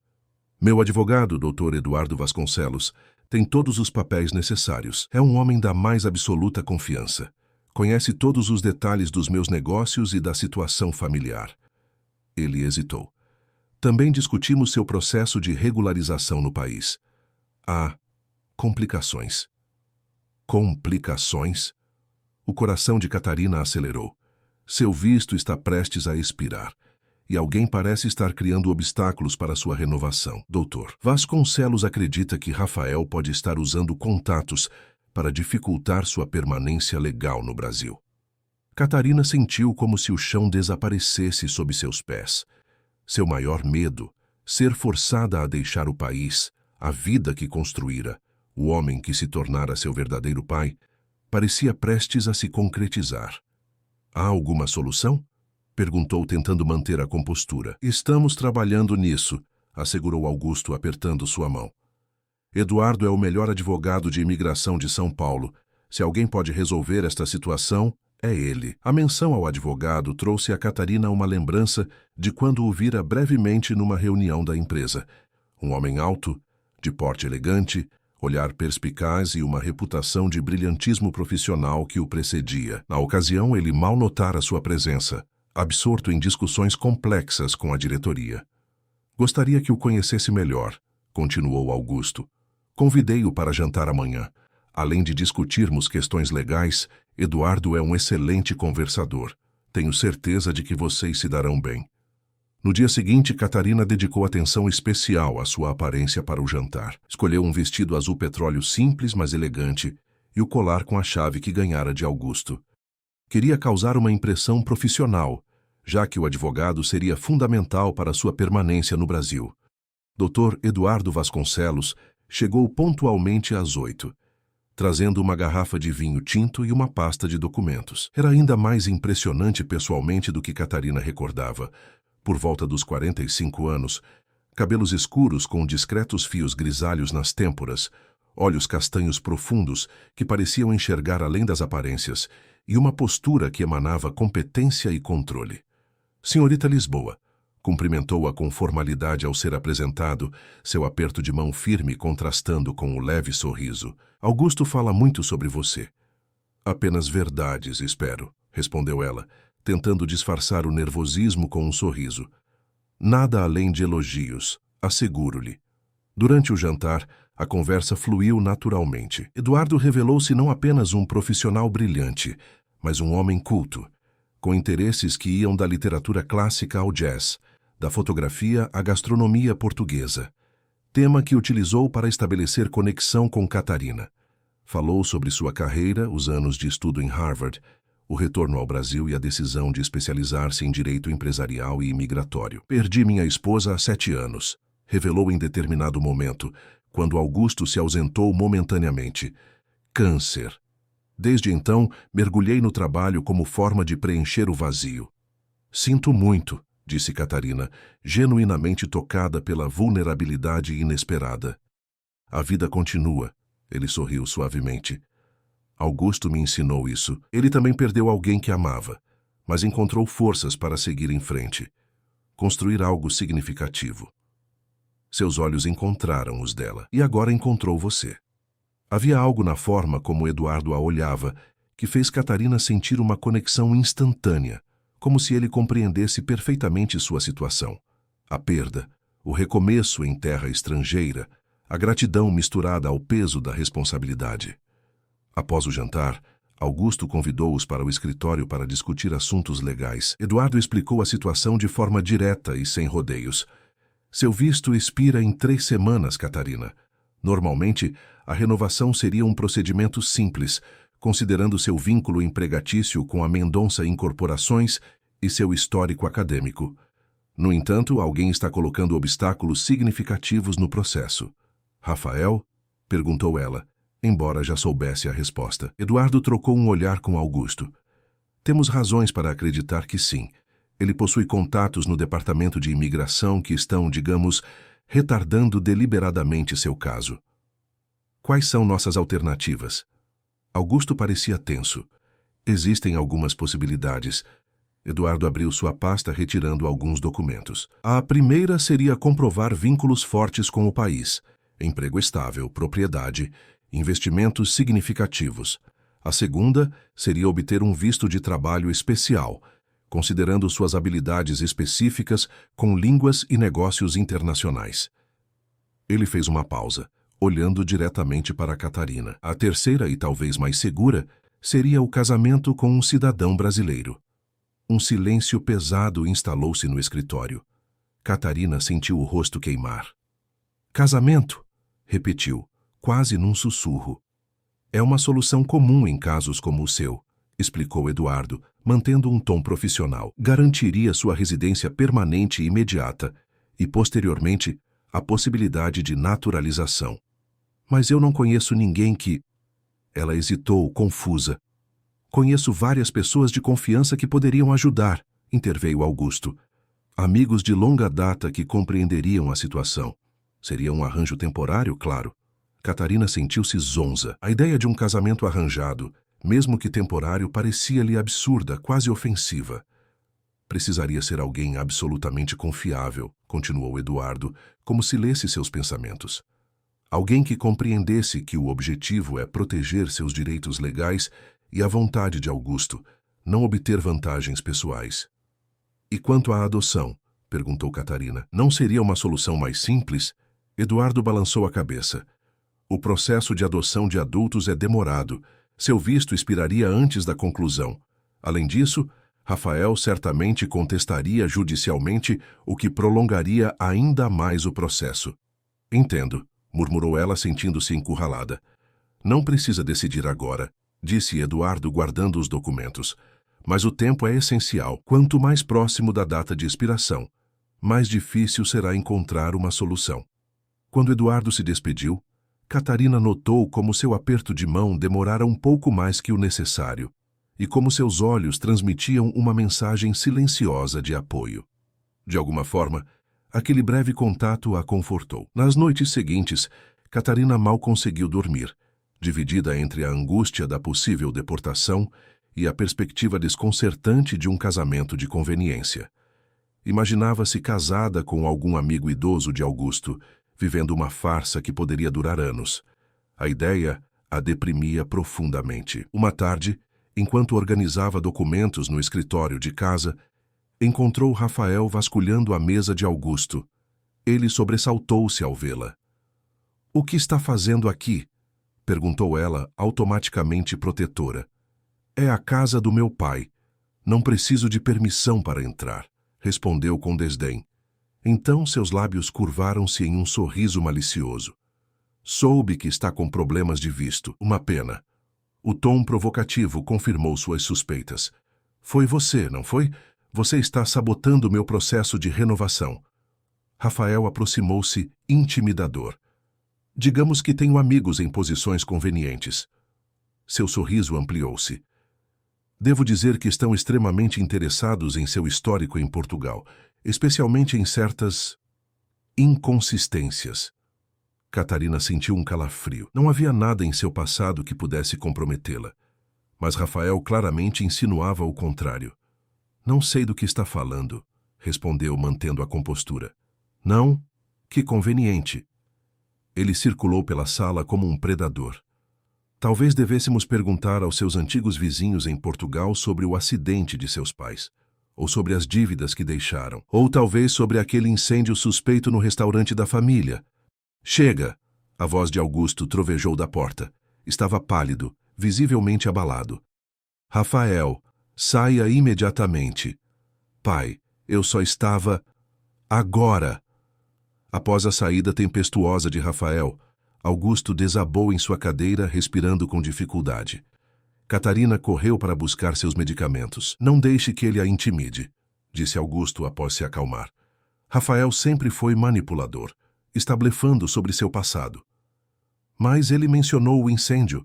Meu advogado, Dr. Eduardo Vasconcelos, tem todos os papéis necessários. É um homem da mais absoluta confiança. Conhece todos os detalhes dos meus negócios e da situação familiar. Ele hesitou. Também discutimos seu processo de regularização no país. Há complicações. Complicações? O coração de Catarina acelerou. Seu visto está prestes a expirar. E alguém parece estar criando obstáculos para sua renovação. Doutor, Vasconcelos acredita que Rafael pode estar usando contatos para dificultar sua permanência legal no Brasil. Catarina sentiu como se o chão desaparecesse sob seus pés. Seu maior medo, ser forçada a deixar o país, a vida que construíra, o homem que se tornara seu verdadeiro pai, parecia prestes a se concretizar. Há alguma solução? Perguntou, tentando manter a compostura. Estamos trabalhando nisso, assegurou Augusto, apertando sua mão. Eduardo é o melhor advogado de imigração de São Paulo. Se alguém pode resolver esta situação, é ele. A menção ao advogado trouxe a Catarina uma lembrança de quando o vira brevemente numa reunião da empresa. Um homem alto, de porte elegante, olhar perspicaz e uma reputação de brilhantismo profissional que o precedia. Na ocasião, ele mal notara sua presença, absorto em discussões complexas com a diretoria. Gostaria que o conhecesse melhor, continuou Augusto. Convidei-o para jantar amanhã. Além de discutirmos questões legais, Eduardo é um excelente conversador. Tenho certeza de que vocês se darão bem. No dia seguinte, Catarina dedicou atenção especial à sua aparência para o jantar. Escolheu um vestido azul petróleo simples, mas elegante, e o colar com a chave que ganhara de Augusto. Queria causar uma impressão profissional, já que o advogado seria fundamental para sua permanência no Brasil. Dr. Eduardo Vasconcelos chegou pontualmente às 8, trazendo uma garrafa de vinho tinto e uma pasta de documentos. Era ainda mais impressionante pessoalmente do que Catarina recordava. Por volta dos 45 anos, cabelos escuros com discretos fios grisalhos nas têmporas, olhos castanhos profundos que pareciam enxergar além das aparências, e uma postura que emanava competência e controle. Senhorita Lisboa, cumprimentou-a com formalidade ao ser apresentado, seu aperto de mão firme contrastando com o leve sorriso. Augusto fala muito sobre você. Apenas verdades, espero, respondeu ela, tentando disfarçar o nervosismo com um sorriso. Nada além de elogios, asseguro-lhe. Durante o jantar, a conversa fluiu naturalmente. Eduardo revelou-se não apenas um profissional brilhante, mas um homem culto, com interesses que iam da literatura clássica ao jazz, da fotografia à gastronomia portuguesa, tema que utilizou para estabelecer conexão com Catarina. Falou sobre sua carreira, os anos de estudo em Harvard, o retorno ao Brasil e a decisão de especializar-se em direito empresarial e imigratório. Perdi minha esposa há 7 anos, revelou em determinado momento, quando Augusto se ausentou momentaneamente. Câncer. Desde então, mergulhei no trabalho como forma de preencher o vazio. Sinto muito, disse Catarina, genuinamente tocada pela vulnerabilidade inesperada. A vida continua, ele sorriu suavemente. Augusto me ensinou isso. Ele também perdeu alguém que amava, mas encontrou forças para seguir em frente, construir algo significativo. Seus olhos encontraram os dela, e agora encontrou você. Havia algo na forma como Eduardo a olhava que fez Catarina sentir uma conexão instantânea, como se ele compreendesse perfeitamente sua situação. A perda, o recomeço em terra estrangeira, a gratidão misturada ao peso da responsabilidade. Após o jantar, Augusto convidou-os para o escritório para discutir assuntos legais. Eduardo explicou a situação de forma direta e sem rodeios. Seu visto expira em 3 semanas, Catarina. Normalmente, a renovação seria um procedimento simples, considerando seu vínculo empregatício com a Mendonça Incorporações e seu histórico acadêmico. No entanto, alguém está colocando obstáculos significativos no processo. Rafael? Perguntou ela, embora já soubesse a resposta. Eduardo trocou um olhar com Augusto. Temos razões para acreditar que sim. Ele possui contatos no departamento de imigração que estão, digamos, retardando deliberadamente seu caso. Quais são nossas alternativas? Augusto parecia tenso. Existem algumas possibilidades. Eduardo abriu sua pasta retirando alguns documentos. A primeira seria comprovar vínculos fortes com o país. Emprego estável, propriedade, investimentos significativos. A segunda seria obter um visto de trabalho especial, considerando suas habilidades específicas com línguas e negócios internacionais. Ele fez uma pausa, olhando diretamente para Catarina. A terceira, e talvez mais segura, seria o casamento com um cidadão brasileiro. Um silêncio pesado instalou-se no escritório. Catarina sentiu o rosto queimar. Casamento? Repetiu, quase num sussurro. É uma solução comum em casos como o seu, explicou Eduardo, mantendo um tom profissional. Garantiria sua residência permanente e imediata e, posteriormente, a possibilidade de naturalização. Mas eu não conheço ninguém que... Ela hesitou, confusa. Conheço várias pessoas de confiança que poderiam ajudar, interveio Augusto. Amigos de longa data que compreenderiam a situação. Seria um arranjo temporário, claro. Catarina sentiu-se zonza. A ideia de um casamento arranjado, mesmo que temporário, parecia-lhe absurda, quase ofensiva. Precisaria ser alguém absolutamente confiável, continuou Eduardo, como se lesse seus pensamentos. Alguém que compreendesse que o objetivo é proteger seus direitos legais e a vontade de Augusto, não obter vantagens pessoais. E quanto à adoção? Perguntou Catarina. Não seria uma solução mais simples? Eduardo balançou a cabeça. O processo de adoção de adultos é demorado. Seu visto expiraria antes da conclusão. Além disso, Rafael certamente contestaria judicialmente, o que prolongaria ainda mais o processo. Entendo, murmurou ela sentindo-se encurralada. Não precisa decidir agora, disse Eduardo guardando os documentos. Mas o tempo é essencial. Quanto mais próximo da data de expiração, mais difícil será encontrar uma solução. Quando Eduardo se despediu, Catarina notou como seu aperto de mão demorara um pouco mais que o necessário e como seus olhos transmitiam uma mensagem silenciosa de apoio. De alguma forma, aquele breve contato a confortou. Nas noites seguintes, Catarina mal conseguiu dormir, dividida entre a angústia da possível deportação e a perspectiva desconcertante de um casamento de conveniência. Imaginava-se casada com algum amigo idoso de Augusto, vivendo uma farsa que poderia durar anos. A ideia a deprimia profundamente. Uma tarde, enquanto organizava documentos no escritório de casa, encontrou Rafael vasculhando a mesa de Augusto. Ele sobressaltou-se ao vê-la. — O que está fazendo aqui? Perguntou ela, automaticamente protetora. — É a casa do meu pai. Não preciso de permissão para entrar, respondeu com desdém. Então seus lábios curvaram-se em um sorriso malicioso. Soube que está com problemas de visto. Uma pena. O tom provocativo confirmou suas suspeitas. Foi você, não foi? Você está sabotando meu processo de renovação. Rafael aproximou-se, intimidador. Digamos que tenho amigos em posições convenientes. Seu sorriso ampliou-se. Devo dizer que estão extremamente interessados em seu histórico em Portugal, especialmente em certas inconsistências. Catarina sentiu um calafrio. Não havia nada em seu passado que pudesse comprometê-la. Mas Rafael claramente insinuava o contrário. Não sei do que está falando, respondeu mantendo a compostura. Não? Que conveniente. Ele circulou pela sala como um predador. Talvez devêssemos perguntar aos seus antigos vizinhos em Portugal sobre o acidente de seus pais, ou sobre as dívidas que deixaram, ou talvez sobre aquele incêndio suspeito no restaurante da família. Chega! A voz de Augusto trovejou da porta. Estava pálido, visivelmente abalado. Rafael, saia imediatamente. Pai, eu só estava... Agora! Após a saída tempestuosa de Rafael, Augusto desabou em sua cadeira, respirando com dificuldade. Catarina correu para buscar seus medicamentos. Não deixe que ele a intimide, disse Augusto após se acalmar. Rafael sempre foi manipulador. Está blefando sobre seu passado. Mas ele mencionou o incêndio.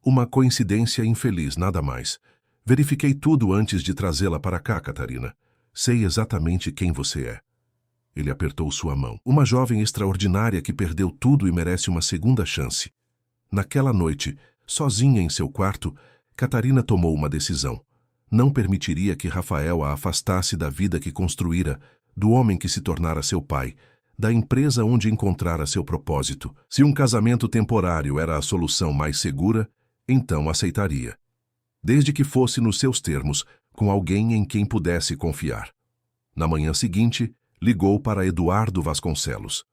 Uma coincidência infeliz, nada mais. Verifiquei tudo antes de trazê-la para cá, Catarina. Sei exatamente quem você é. Ele apertou sua mão. Uma jovem extraordinária que perdeu tudo e merece uma segunda chance. Naquela noite, Sozinha em seu quarto, Catarina tomou uma decisão. Não permitiria que Rafael a afastasse da vida que construíra, do homem que se tornara seu pai, da empresa onde encontrara seu propósito. Se um casamento temporário era a solução mais segura, então aceitaria. Desde que fosse nos seus termos, com alguém em quem pudesse confiar. Na manhã seguinte, ligou para Eduardo Vasconcelos.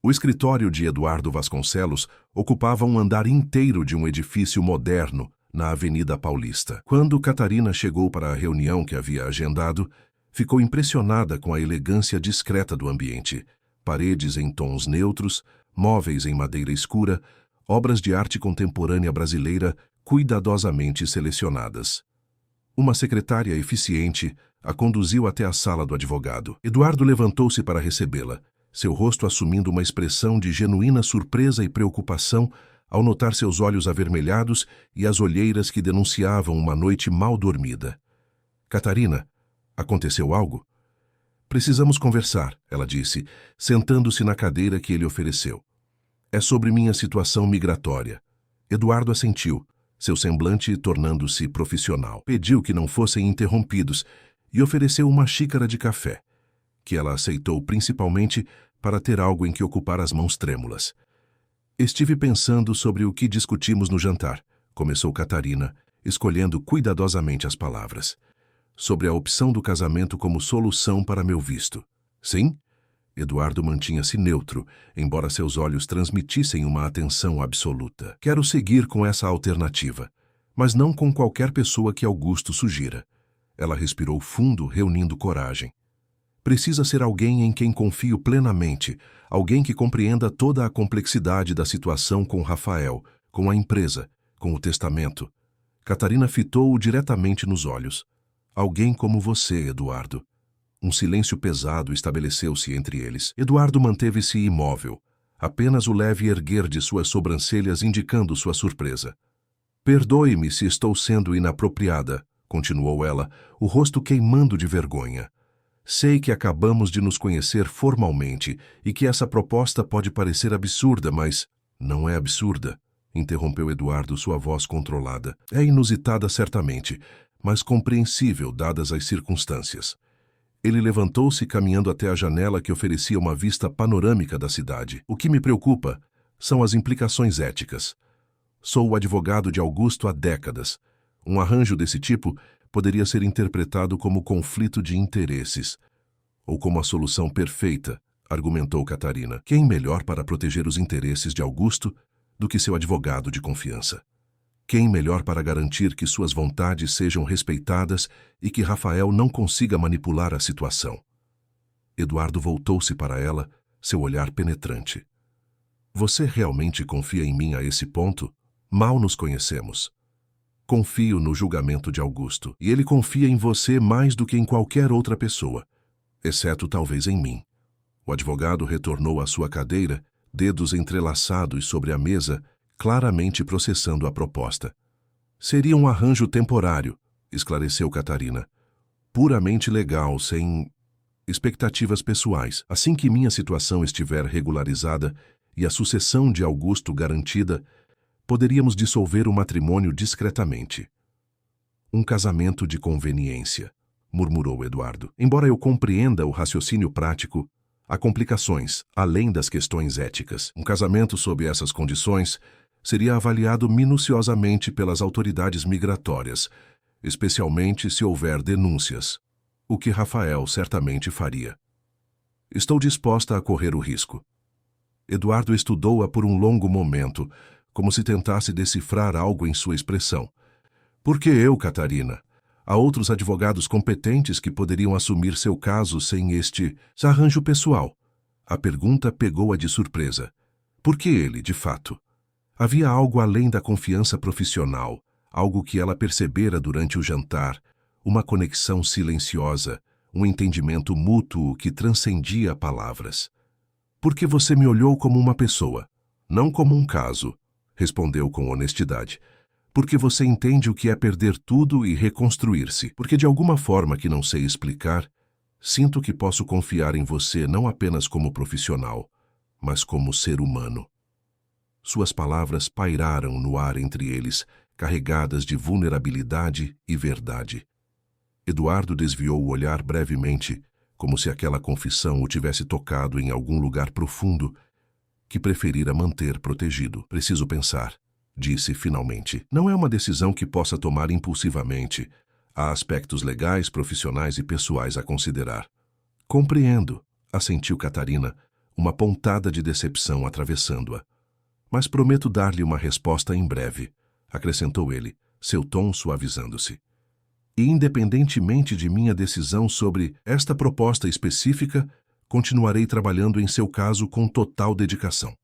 O escritório de Eduardo Vasconcelos ocupava um andar inteiro de um edifício moderno na Avenida Paulista. Quando Catarina chegou para a reunião que havia agendado, ficou impressionada com a elegância discreta do ambiente. Paredes em tons neutros, móveis em madeira escura, obras de arte contemporânea brasileira cuidadosamente selecionadas. Uma secretária eficiente a conduziu até a sala do advogado. Eduardo levantou-se para recebê-la, seu rosto assumindo uma expressão de genuína surpresa e preocupação ao notar seus olhos avermelhados e as olheiras que denunciavam uma noite mal dormida. Catarina, aconteceu algo? Precisamos conversar, ela disse, sentando-se na cadeira que ele ofereceu. É sobre minha situação migratória. Eduardo assentiu, seu semblante tornando-se profissional. Pediu que não fossem interrompidos e ofereceu uma xícara de café, que ela aceitou principalmente para ter algo em que ocupar as mãos trêmulas. Estive pensando sobre o que discutimos no jantar, começou Catarina, escolhendo cuidadosamente as palavras. Sobre a opção do casamento como solução para meu visto. Sim? Eduardo mantinha-se neutro, embora seus olhos transmitissem uma atenção absoluta. Quero seguir com essa alternativa, mas não com qualquer pessoa que Augusto sugira. Ela respirou fundo, reunindo coragem. Precisa ser alguém em quem confio plenamente, alguém que compreenda toda a complexidade da situação com Rafael, com a empresa, com o testamento. Catarina fitou-o diretamente nos olhos. Alguém como você, Eduardo. Um silêncio pesado estabeleceu-se entre eles. Eduardo manteve-se imóvel, apenas o leve erguer de suas sobrancelhas indicando sua surpresa. Perdoe-me se estou sendo inapropriada, continuou ela, o rosto queimando de vergonha. Sei que acabamos de nos conhecer formalmente e que essa proposta pode parecer absurda, mas não é absurda, interrompeu Eduardo, sua voz controlada. É inusitada certamente, mas compreensível dadas as circunstâncias. Ele levantou-se caminhando até a janela que oferecia uma vista panorâmica da cidade. O que me preocupa são as implicações éticas. Sou o advogado de Augusto há décadas. Um arranjo desse tipo poderia ser interpretado como conflito de interesses, ou como a solução perfeita, argumentou Catarina. Quem melhor para proteger os interesses de Augusto do que seu advogado de confiança? Quem melhor para garantir que suas vontades sejam respeitadas e que Rafael não consiga manipular a situação? Eduardo voltou-se para ela, seu olhar penetrante. Você realmente confia em mim a esse ponto? Mal nos conhecemos. Confio no julgamento de Augusto, e ele confia em você mais do que em qualquer outra pessoa, exceto talvez em mim. O advogado retornou à sua cadeira, dedos entrelaçados sobre a mesa, claramente processando a proposta. Seria um arranjo temporário, esclareceu Catarina. Puramente legal, sem expectativas pessoais. Assim que minha situação estiver regularizada e a sucessão de Augusto garantida, poderíamos dissolver o matrimônio discretamente. Um casamento de conveniência, murmurou Eduardo. Embora eu compreenda o raciocínio prático, há complicações, além das questões éticas. Um casamento sob essas condições seria avaliado minuciosamente pelas autoridades migratórias, especialmente se houver denúncias, o que Rafael certamente faria. Estou disposta a correr o risco. Eduardo estudou-a por um longo momento, como se tentasse decifrar algo em sua expressão. Por que eu, Catarina? Há outros advogados competentes que poderiam assumir seu caso sem este arranjo pessoal. A pergunta pegou-a de surpresa. Por que ele, de fato? Havia algo além da confiança profissional, algo que ela percebera durante o jantar, uma conexão silenciosa, um entendimento mútuo que transcendia palavras. Porque você me olhou como uma pessoa, não como um caso, respondeu com honestidade. Porque você entende o que é perder tudo e reconstruir-se. Porque de alguma forma que não sei explicar, sinto que posso confiar em você não apenas como profissional, mas como ser humano. Suas palavras pairaram no ar entre eles, carregadas de vulnerabilidade e verdade. Eduardo desviou o olhar brevemente, como se aquela confissão o tivesse tocado em algum lugar profundo que preferira manter protegido. Preciso pensar, disse finalmente. Não é uma decisão que possa tomar impulsivamente. Há aspectos legais, profissionais e pessoais a considerar. Compreendo, assentiu Catarina, uma pontada de decepção atravessando-a. Mas prometo dar-lhe uma resposta em breve, acrescentou ele, seu tom suavizando-se. E independentemente de minha decisão sobre esta proposta específica, continuarei trabalhando em seu caso com total dedicação.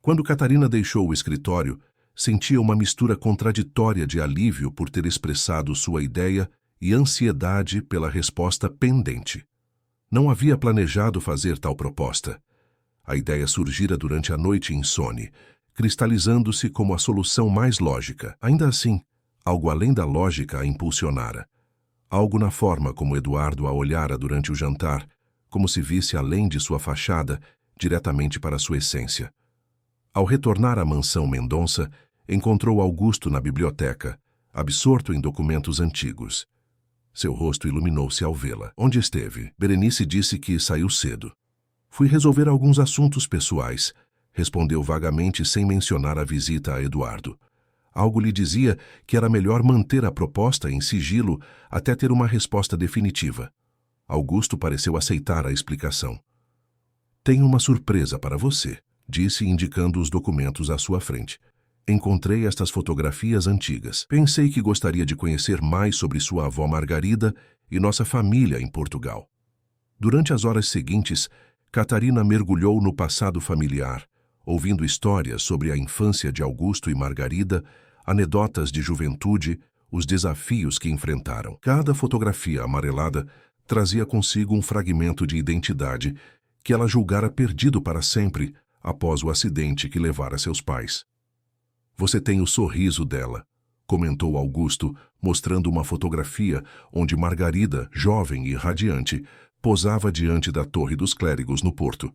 Quando Catarina deixou o escritório, sentia uma mistura contraditória de alívio por ter expressado sua ideia e ansiedade pela resposta pendente. Não havia planejado fazer tal proposta. A ideia surgira durante a noite insone, cristalizando-se como a solução mais lógica. Ainda assim, algo além da lógica a impulsionara. Algo na forma como Eduardo a olhara durante o jantar, como se visse além de sua fachada, diretamente para sua essência. Ao retornar à mansão Mendonça, encontrou Augusto na biblioteca, absorto em documentos antigos. Seu rosto iluminou-se ao vê-la. Onde esteve? Berenice disse que saiu cedo. Fui resolver alguns assuntos pessoais, respondeu vagamente sem mencionar a visita a Eduardo. Algo lhe dizia que era melhor manter a proposta em sigilo até ter uma resposta definitiva. Augusto pareceu aceitar a explicação. Tenho uma surpresa para você, disse indicando os documentos à sua frente. Encontrei estas fotografias antigas. Pensei que gostaria de conhecer mais sobre sua avó Margarida e nossa família em Portugal. Durante as horas seguintes, Catarina mergulhou no passado familiar, ouvindo histórias sobre a infância de Augusto e Margarida, anedotas de juventude, os desafios que enfrentaram. Cada fotografia amarelada trazia consigo um fragmento de identidade que ela julgara perdido para sempre após o acidente que levara seus pais. Você tem o sorriso dela, comentou Augusto, mostrando uma fotografia onde Margarida, jovem e radiante, posava diante da Torre dos Clérigos no Porto.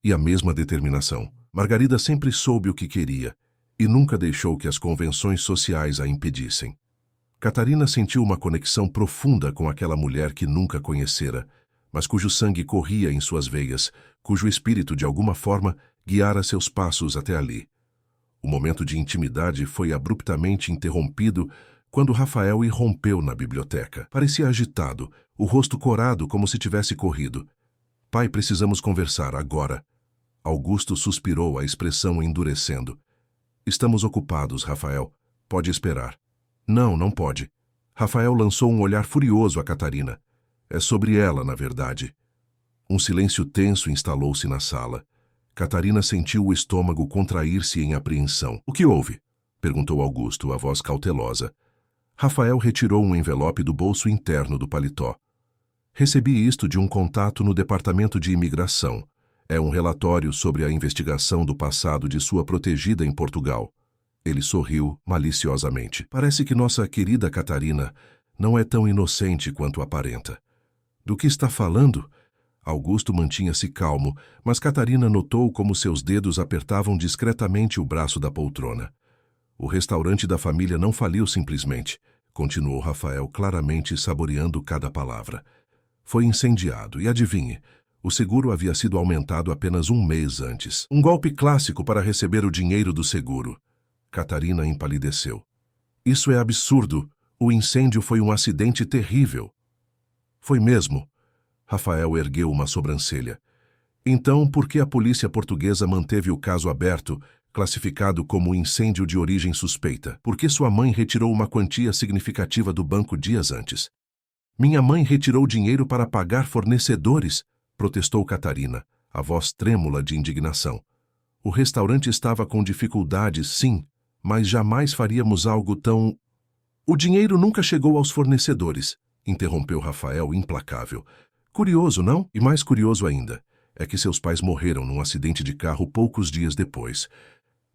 E a mesma determinação. Margarida sempre soube o que queria e nunca deixou que as convenções sociais a impedissem. Catarina sentiu uma conexão profunda com aquela mulher que nunca conhecera, mas cujo sangue corria em suas veias, cujo espírito, de alguma forma, guiara seus passos até ali. O momento de intimidade foi abruptamente interrompido quando Rafael irrompeu na biblioteca. Parecia agitado, o rosto corado como se tivesse corrido. Pai, precisamos conversar agora. Augusto suspirou, a expressão endurecendo. Estamos ocupados, Rafael. Pode esperar. Não, não pode. Rafael lançou um olhar furioso a Catarina. É sobre ela, na verdade. Um silêncio tenso instalou-se na sala. Catarina sentiu o estômago contrair-se em apreensão. O que houve? Perguntou Augusto, a voz cautelosa. Rafael retirou um envelope do bolso interno do paletó. Recebi isto de um contato no Departamento de Imigração. É um relatório sobre a investigação do passado de sua protegida em Portugal. Ele sorriu maliciosamente. Parece que nossa querida Catarina não é tão inocente quanto aparenta. Do que está falando? Augusto mantinha-se calmo, mas Catarina notou como seus dedos apertavam discretamente o braço da poltrona. O restaurante da família não faliu simplesmente, continuou Rafael, claramente saboreando cada palavra. Foi incendiado e, adivinhe, o seguro havia sido aumentado apenas um mês antes. Um golpe clássico para receber o dinheiro do seguro. Catarina empalideceu. Isso é absurdo. O incêndio foi um acidente terrível. Foi mesmo. Rafael ergueu uma sobrancelha. Então, por que a polícia portuguesa manteve o caso aberto, classificado como incêndio de origem suspeita? Por que sua mãe retirou uma quantia significativa do banco dias antes? Minha mãe retirou dinheiro para pagar fornecedores, protestou Catarina, a voz trêmula de indignação. O restaurante estava com dificuldades, sim, mas jamais faríamos algo tão... O dinheiro nunca chegou aos fornecedores, interrompeu Rafael implacável. Curioso, não? E mais curioso ainda, é que seus pais morreram num acidente de carro poucos dias depois,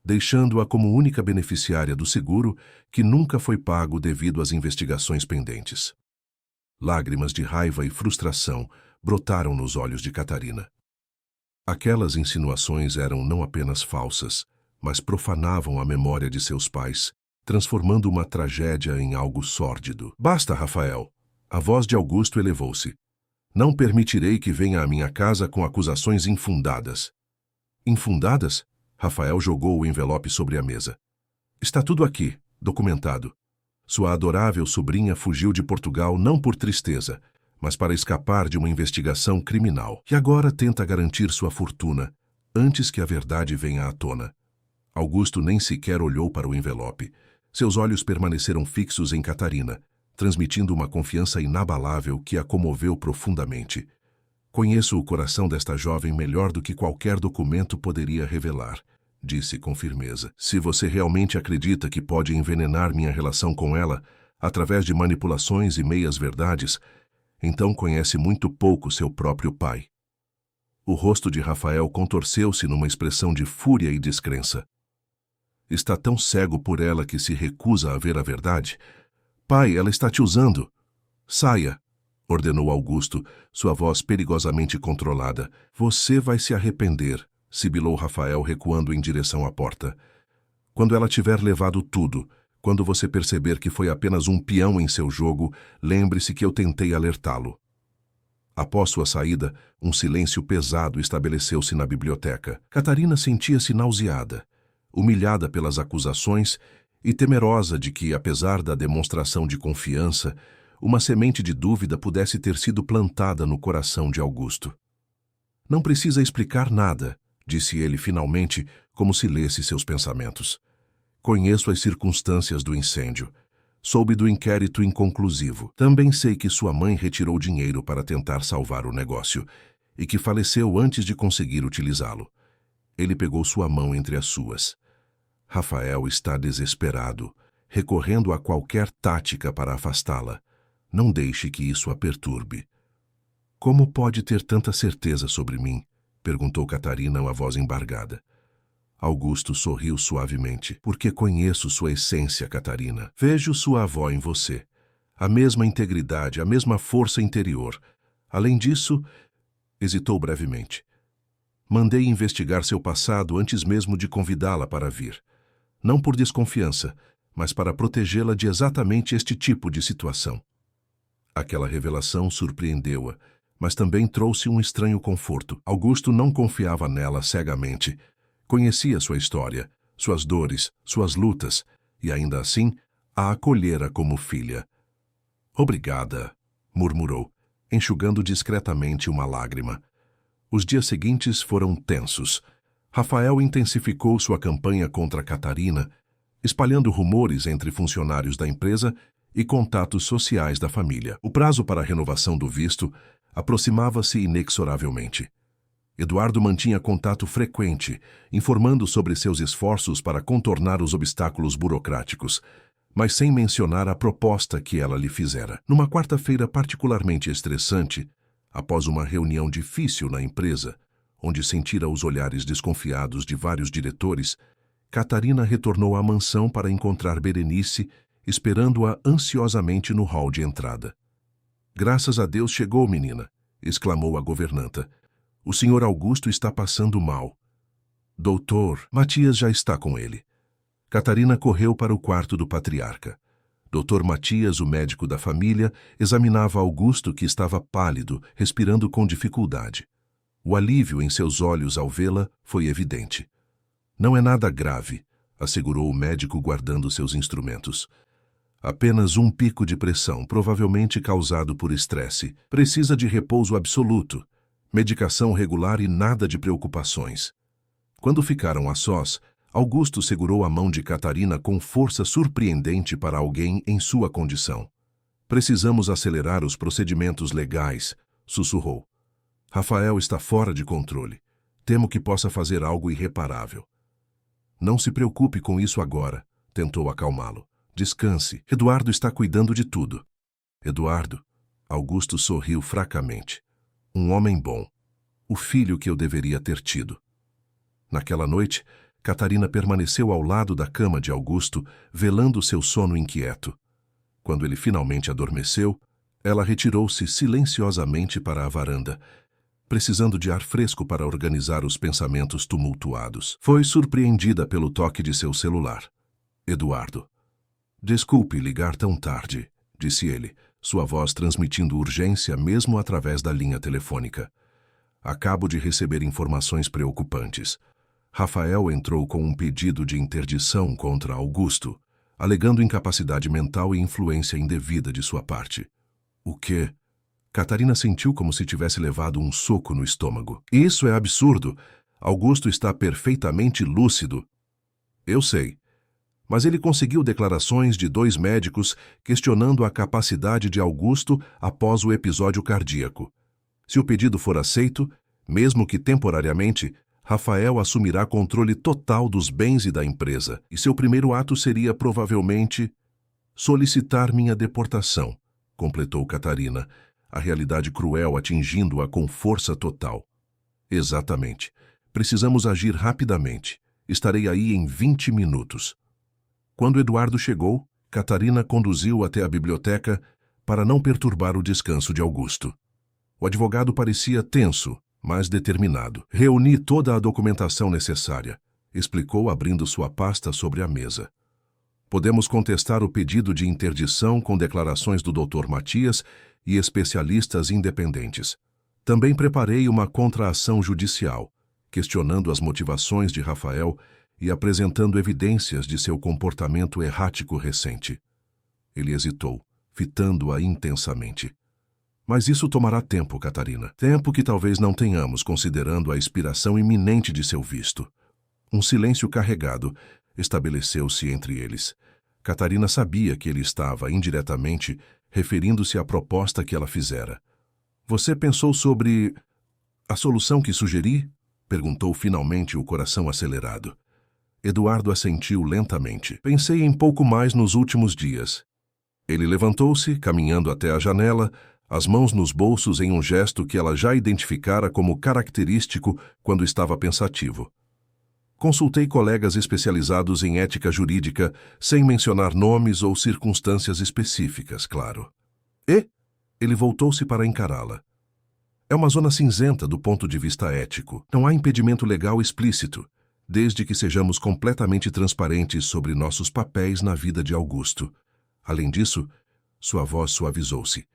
deixando-a como única beneficiária do seguro que nunca foi pago devido às investigações pendentes. Lágrimas de raiva e frustração brotaram nos olhos de Catarina. Aquelas insinuações eram não apenas falsas, mas profanavam a memória de seus pais, transformando uma tragédia em algo sórdido. Basta, Rafael! A voz de Augusto elevou-se. Não permitirei que venha à minha casa com acusações infundadas. Infundadas? Rafael jogou o envelope sobre a mesa. Está tudo aqui, documentado. Sua adorável sobrinha fugiu de Portugal não por tristeza, mas para escapar de uma investigação criminal. E agora tenta garantir sua fortuna, antes que a verdade venha à tona. Augusto nem sequer olhou para o envelope. Seus olhos permaneceram fixos em Catarina, transmitindo uma confiança inabalável que a comoveu profundamente. Conheço o coração desta jovem melhor do que qualquer documento poderia revelar, disse com firmeza. Se você realmente acredita que pode envenenar minha relação com ela, através de manipulações e meias-verdades, então conhece muito pouco seu próprio pai. O rosto de Rafael contorceu-se numa expressão de fúria e descrença. Está tão cego por ela que se recusa a ver a verdade? Pai, ela está te usando. Saia, ordenou Augusto, sua voz perigosamente controlada. Você vai se arrepender, sibilou Rafael recuando em direção à porta. Quando ela tiver levado tudo, quando você perceber que foi apenas um peão em seu jogo, lembre-se que eu tentei alertá-lo. Após sua saída, um silêncio pesado estabeleceu-se na biblioteca. Catarina sentia-se nauseada, humilhada pelas acusações e temerosa de que, apesar da demonstração de confiança, uma semente de dúvida pudesse ter sido plantada no coração de Augusto. Não precisa explicar nada, disse ele finalmente, como se lesse seus pensamentos. Conheço as circunstâncias do incêndio. Soube do inquérito inconclusivo. Também sei que sua mãe retirou dinheiro para tentar salvar o negócio e que faleceu antes de conseguir utilizá-lo. Ele pegou sua mão entre as suas. Rafael está desesperado, recorrendo a qualquer tática para afastá-la. Não deixe que isso a perturbe. Como pode ter tanta certeza sobre mim? Perguntou Catarina, a voz embargada. Augusto sorriu suavemente. Porque conheço sua essência, Catarina. Vejo sua avó em você. A mesma integridade, a mesma força interior. Além disso, hesitou brevemente. Mandei investigar seu passado antes mesmo de convidá-la para vir. Não por desconfiança, mas para protegê-la de exatamente este tipo de situação. Aquela revelação surpreendeu-a, mas também trouxe um estranho conforto. Augusto não confiava nela cegamente. Conhecia sua história, suas dores, suas lutas, e ainda assim a acolhera como filha. Obrigada, murmurou, enxugando discretamente uma lágrima. Os dias seguintes foram tensos. Rafael intensificou sua campanha contra Catarina, espalhando rumores entre funcionários da empresa e contatos sociais da família. O prazo para a renovação do visto aproximava-se inexoravelmente. Eduardo mantinha contato frequente, informando sobre seus esforços para contornar os obstáculos burocráticos, mas sem mencionar a proposta que ela lhe fizera. Numa quarta-feira particularmente estressante, após uma reunião difícil na empresa, onde sentira os olhares desconfiados de vários diretores, Catarina retornou à mansão para encontrar Berenice, esperando-a ansiosamente no hall de entrada. Graças a Deus chegou, menina, exclamou a governanta. O senhor Augusto está passando mal. Doutor, Matias já está com ele. Catarina correu para o quarto do patriarca. Dr. Matias, o médico da família, examinava Augusto, que estava pálido, respirando com dificuldade. O alívio em seus olhos ao vê-la foi evidente. Não é nada grave, assegurou o médico guardando seus instrumentos. Apenas um pico de pressão, provavelmente causado por estresse. Precisa de repouso absoluto, medicação regular e nada de preocupações. Quando ficaram a sós, Augusto segurou a mão de Catarina com força surpreendente para alguém em sua condição. Precisamos acelerar os procedimentos legais, sussurrou. Rafael está fora de controle. Temo que possa fazer algo irreparável. Não se preocupe com isso agora, tentou acalmá-lo. Descanse. Eduardo está cuidando de tudo. Eduardo? Augusto sorriu fracamente. Um homem bom. O filho que eu deveria ter tido. Naquela noite, Catarina permaneceu ao lado da cama de Augusto, velando seu sono inquieto. Quando ele finalmente adormeceu, ela retirou-se silenciosamente para a varanda. precisando de ar fresco para organizar os pensamentos tumultuados. Foi surpreendida pelo toque de seu celular. Eduardo. Desculpe ligar tão tarde, disse ele, sua voz transmitindo urgência mesmo através da linha telefônica. Acabo de receber informações preocupantes. Rafael entrou com um pedido de interdição contra Augusto, alegando incapacidade mental e influência indevida de sua parte. O quê? Catarina sentiu como se tivesse levado um soco no estômago. Isso é absurdo. Augusto está perfeitamente lúcido. Eu sei. Mas ele conseguiu declarações de 2 médicos questionando a capacidade de Augusto após o episódio cardíaco. Se o pedido for aceito, mesmo que temporariamente, Rafael assumirá controle total dos bens e da empresa, e seu primeiro ato seria provavelmente solicitar minha deportação, completou Catarina, a realidade cruel atingindo-a com força total. Exatamente. Precisamos agir rapidamente. Estarei aí em 20 minutos. Quando Eduardo chegou, Catarina conduziu até a biblioteca para não perturbar o descanso de Augusto. O advogado parecia tenso, mas determinado. Reuni toda a documentação necessária, explicou abrindo sua pasta sobre a mesa. Podemos contestar o pedido de interdição com declarações do Dr. Matias e especialistas independentes. Também preparei uma contra-ação judicial, questionando as motivações de Rafael e apresentando evidências de seu comportamento errático recente. Ele hesitou, fitando-a intensamente. Mas isso tomará tempo, Catarina. Tempo que talvez não tenhamos, considerando a expiração iminente de seu visto. Um silêncio carregado estabeleceu-se entre eles. Catarina sabia que ele estava, indiretamente, referindo-se à proposta que ela fizera. Você pensou sobre a solução que sugeri? Perguntou finalmente, o coração acelerado. Eduardo assentiu lentamente. Pensei em pouco mais nos últimos dias. Ele levantou-se, caminhando até a janela, as mãos nos bolsos em um gesto que ela já identificara como característico quando estava pensativo. Consultei colegas especializados em ética jurídica, sem mencionar nomes ou circunstâncias específicas, claro. E? Ele voltou-se para encará-la. É uma zona cinzenta do ponto de vista ético. Não há impedimento legal explícito, desde que sejamos completamente transparentes sobre nossos papéis na vida de Augusto. Além disso, sua voz suavizou-se.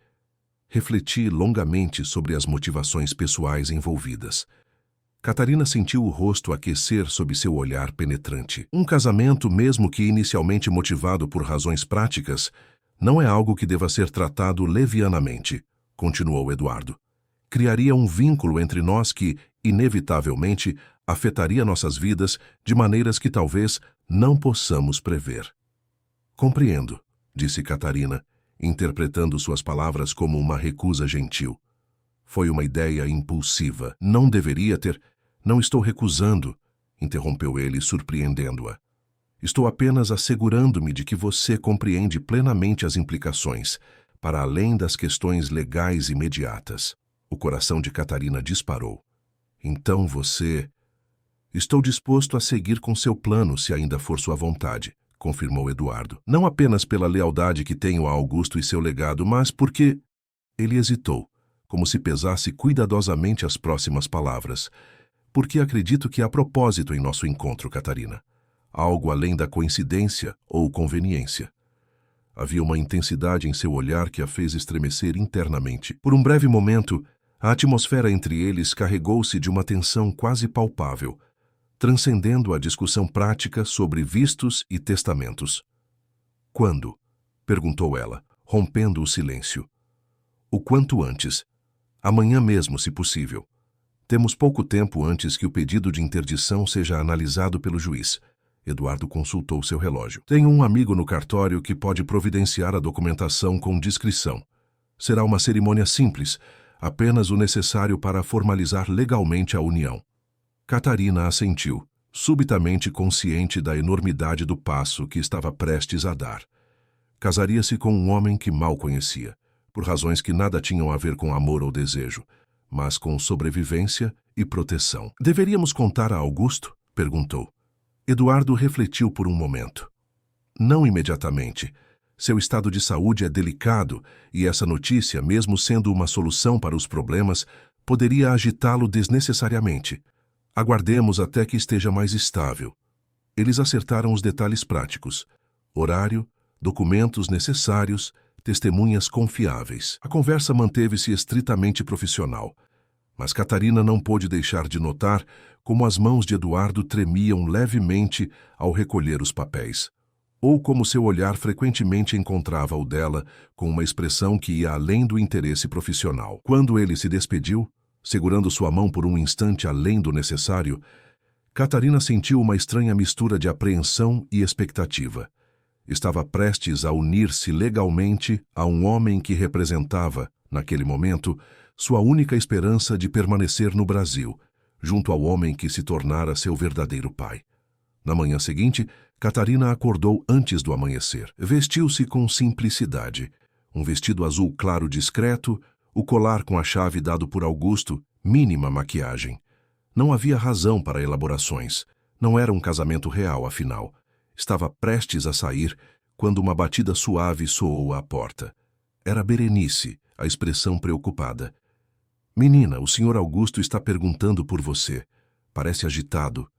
Refleti longamente sobre as motivações pessoais envolvidas. Catarina sentiu o rosto aquecer sob seu olhar penetrante. Um casamento, mesmo que inicialmente motivado por razões práticas, não é algo que deva ser tratado levianamente, continuou Eduardo. Criaria um vínculo entre nós que, inevitavelmente, afetaria nossas vidas de maneiras que talvez não possamos prever. Compreendo, disse Catarina, interpretando suas palavras como uma recusa gentil. Foi uma ideia impulsiva. Não deveria ter... Não estou recusando, interrompeu ele, surpreendendo-a. Estou apenas assegurando-me de que você compreende plenamente as implicações, para além das questões legais imediatas. O coração de Catarina disparou. Então você... Estou disposto a seguir com seu plano, se ainda for sua vontade, confirmou Eduardo. Não apenas pela lealdade que tenho a Augusto e seu legado, mas porque... Ele hesitou, como se pesasse cuidadosamente as próximas palavras. Porque acredito que há propósito em nosso encontro, Catarina. Algo além da coincidência ou conveniência. Havia uma intensidade em seu olhar que a fez estremecer internamente. Por um breve momento, a atmosfera entre eles carregou-se de uma tensão quase palpável, transcendendo a discussão prática sobre vistos e testamentos. Quando? Perguntou ela, rompendo o silêncio. O quanto antes. Amanhã mesmo, se possível. Temos pouco tempo antes que o pedido de interdição seja analisado pelo juiz. Eduardo consultou seu relógio. Tenho um amigo no cartório que pode providenciar a documentação com discrição. Será uma cerimônia simples, apenas o necessário para formalizar legalmente a união. Catarina assentiu, subitamente consciente da enormidade do passo que estava prestes a dar. Casaria-se com um homem que mal conhecia, por razões que nada tinham a ver com amor ou desejo, mas com sobrevivência e proteção. Deveríamos contar a Augusto? Perguntou. Eduardo refletiu por um momento. Não imediatamente. Seu estado de saúde é delicado e essa notícia, mesmo sendo uma solução para os problemas, Poderia agitá-lo desnecessariamente. Aguardemos até que esteja mais estável. Eles acertaram os detalhes práticos: horário, documentos necessários, testemunhas confiáveis. A conversa manteve-se estritamente profissional, mas Catarina não pôde deixar de notar como as mãos de Eduardo tremiam levemente ao recolher os papéis, ou como seu olhar frequentemente encontrava o dela com uma expressão que ia além do interesse profissional. Quando ele se despediu, segurando sua mão por um instante além do necessário, Catarina sentiu uma estranha mistura de apreensão e expectativa. Estava prestes a unir-se legalmente a um homem que representava, naquele momento, sua única esperança de permanecer no Brasil, junto ao homem que se tornara seu verdadeiro pai. Na manhã seguinte, Catarina acordou antes do amanhecer. Vestiu-se com simplicidade. Um vestido azul claro discreto, o colar com a chave dado por Augusto, mínima maquiagem. Não havia razão para elaborações. Não era um casamento real, afinal. Estava prestes a sair quando uma batida suave soou à porta. Era Berenice, a expressão preocupada. "Menina, o Sr. Augusto está perguntando por você. Parece agitado."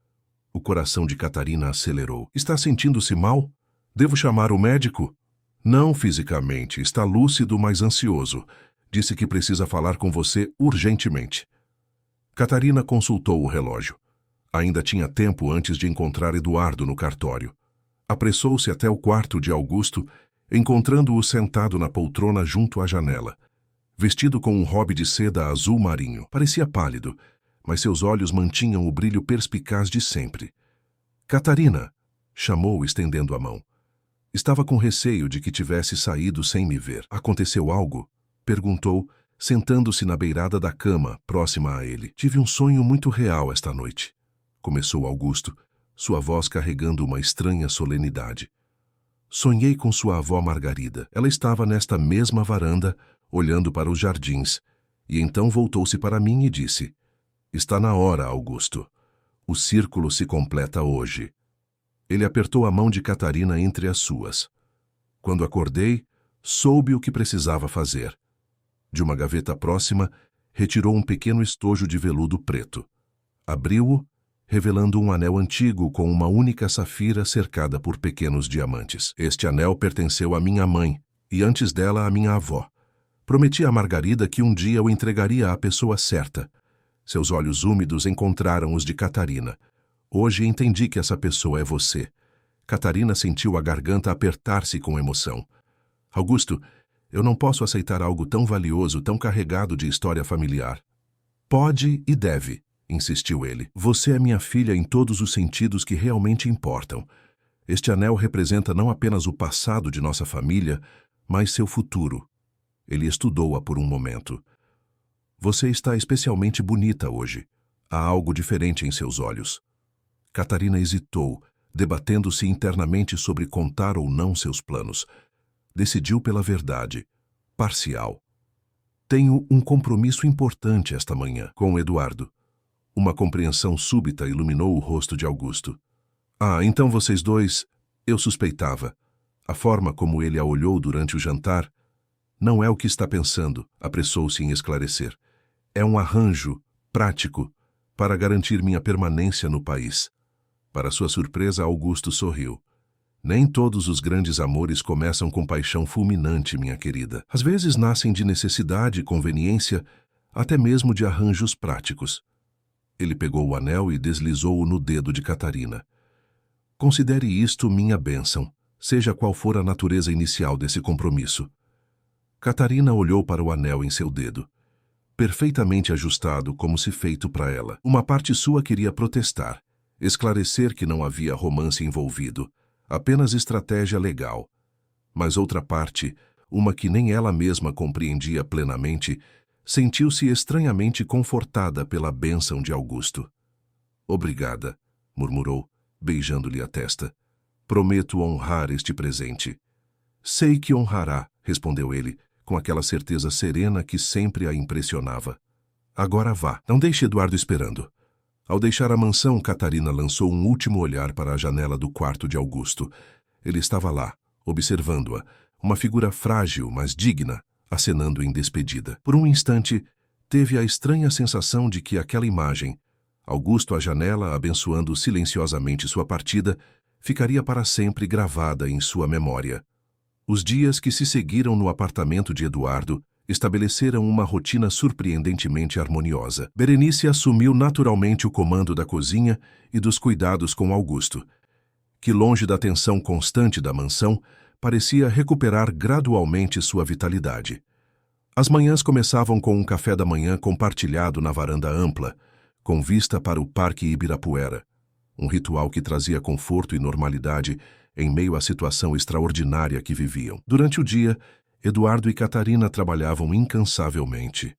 O coração de Catarina acelerou. "Está sentindo-se mal? Devo chamar o médico?" "Não fisicamente. Está lúcido, mas ansioso. Disse que precisa falar com você urgentemente." Catarina consultou o relógio. Ainda tinha tempo antes de encontrar Eduardo no cartório. Apressou-se até o quarto de Augusto, encontrando-o sentado na poltrona junto à janela. Vestido com um robe de seda azul marinho, parecia pálido, mas seus olhos mantinham o brilho perspicaz de sempre. "Catarina!" chamou, estendendo a mão. Estava com receio de que tivesse saído sem me ver. "Aconteceu algo?" perguntou, sentando-se na beirada da cama, próxima a ele. "Tive um sonho muito real esta noite", começou Augusto, sua voz carregando uma estranha solenidade. "Sonhei com sua avó Margarida. Ela estava nesta mesma varanda, olhando para os jardins, e então voltou-se para mim e disse: 'Está na hora, Augusto. O círculo se completa hoje.'" Ele apertou a mão de Catarina entre as suas. Quando acordei, soube o que precisava fazer. De uma gaveta próxima, retirou um pequeno estojo de veludo preto. Abriu-o, revelando um anel antigo com uma única safira cercada por pequenos diamantes. "Este anel pertenceu à minha mãe, e antes dela à minha avó. Prometi a Margarida que um dia o entregaria à pessoa certa." Seus olhos úmidos encontraram os de Catarina. "Hoje entendi que essa pessoa é você." Catarina sentiu a garganta apertar-se com emoção. "Augusto, eu não posso aceitar algo tão valioso, tão carregado de história familiar." "Pode e deve", insistiu ele. "Você é minha filha em todos os sentidos que realmente importam. Este anel representa não apenas o passado de nossa família, mas seu futuro." Ele estudou-a por um momento. "Você está especialmente bonita hoje. Há algo diferente em seus olhos." Catarina hesitou, debatendo-se internamente sobre contar ou não seus planos. Decidiu pela verdade, parcial. "Tenho um compromisso importante esta manhã com Eduardo." Uma compreensão súbita iluminou o rosto de Augusto. "Ah, então vocês dois..." Eu suspeitava. A forma como ele a olhou durante o jantar... "Não é o que está pensando", apressou-se em esclarecer. "É um arranjo, prático, para garantir minha permanência no país." Para sua surpresa, Augusto sorriu. "Nem todos os grandes amores começam com paixão fulminante, minha querida. Às vezes nascem de necessidade e conveniência, até mesmo de arranjos práticos." Ele pegou o anel e deslizou-o no dedo de Catarina. "Considere isto minha bênção, seja qual for a natureza inicial desse compromisso." Catarina olhou para o anel em seu dedo. Perfeitamente ajustado, como se feito para ela. Uma parte sua queria protestar, esclarecer que não havia romance envolvido, apenas estratégia legal. Mas outra parte, uma que nem ela mesma compreendia plenamente, sentiu-se estranhamente confortada pela bênção de Augusto. "Obrigada", murmurou, beijando-lhe a testa. "Prometo honrar este presente." "Sei que honrará", respondeu ele, com aquela certeza serena que sempre a impressionava. "Agora vá, não deixe Eduardo esperando." Ao deixar a mansão, Catarina lançou um último olhar para a janela do quarto de Augusto. Ele estava lá, observando-a, uma figura frágil, mas digna, acenando em despedida. Por um instante, teve a estranha sensação de que aquela imagem, Augusto à janela abençoando silenciosamente sua partida, ficaria para sempre gravada em sua memória. Os dias que se seguiram no apartamento de Eduardo estabeleceram uma rotina surpreendentemente harmoniosa. Berenice assumiu naturalmente o comando da cozinha e dos cuidados com Augusto, que, longe da tensão constante da mansão, parecia recuperar gradualmente sua vitalidade. As manhãs começavam com um café da manhã compartilhado na varanda ampla, com vista para o Parque Ibirapuera, um ritual que trazia conforto e normalidade em meio à situação extraordinária que viviam. Durante o dia, Eduardo e Catarina trabalhavam incansavelmente.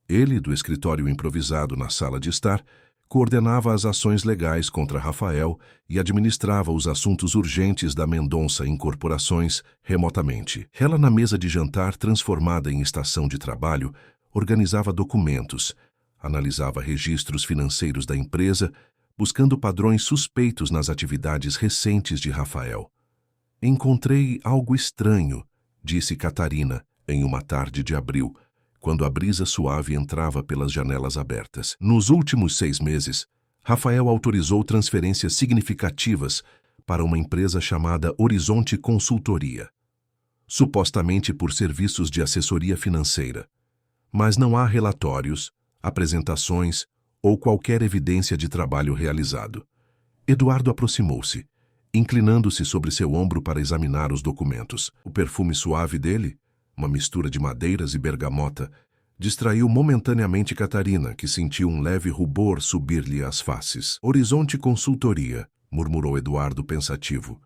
Ele, do escritório improvisado na sala de estar, coordenava as ações legais contra Rafael e administrava os assuntos urgentes da Mendonça Incorporações remotamente. Ela, na mesa de jantar transformada em estação de trabalho, organizava documentos, analisava registros financeiros da empresa, buscando padrões suspeitos nas atividades recentes de Rafael. Encontrei algo estranho, disse Catarina, em uma tarde de abril, quando a brisa suave entrava pelas janelas abertas. Nos últimos 6 meses, Rafael autorizou transferências significativas para uma empresa chamada Horizonte Consultoria, supostamente por serviços de assessoria financeira. Mas não há relatórios, apresentações ou qualquer evidência de trabalho realizado. Eduardo aproximou-se, inclinando-se sobre seu ombro para examinar os documentos. O perfume suave dele, uma mistura de madeiras e bergamota, distraiu momentaneamente Catarina, que sentiu um leve rubor subir-lhe às faces. Horizonte Consultoria, murmurou Eduardo pensativo.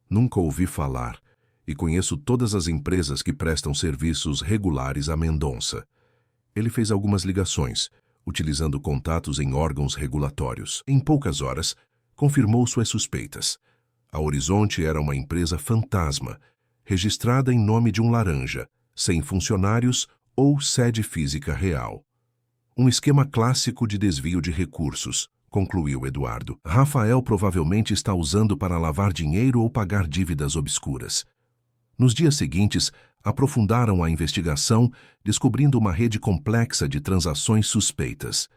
Nunca ouvi falar, e conheço todas as empresas que prestam serviços regulares a Mendonça. Ele fez algumas ligações, utilizando contatos em órgãos regulatórios. Em poucas horas, confirmou suas suspeitas. A Horizonte era uma empresa fantasma, registrada em nome de um laranja, sem funcionários ou sede física real. Um esquema clássico de desvio de recursos, concluiu Eduardo. Rafael provavelmente está usando para lavar dinheiro ou pagar dívidas obscuras. Nos dias seguintes, aprofundaram a investigação, descobrindo uma rede complexa de transações suspeitas.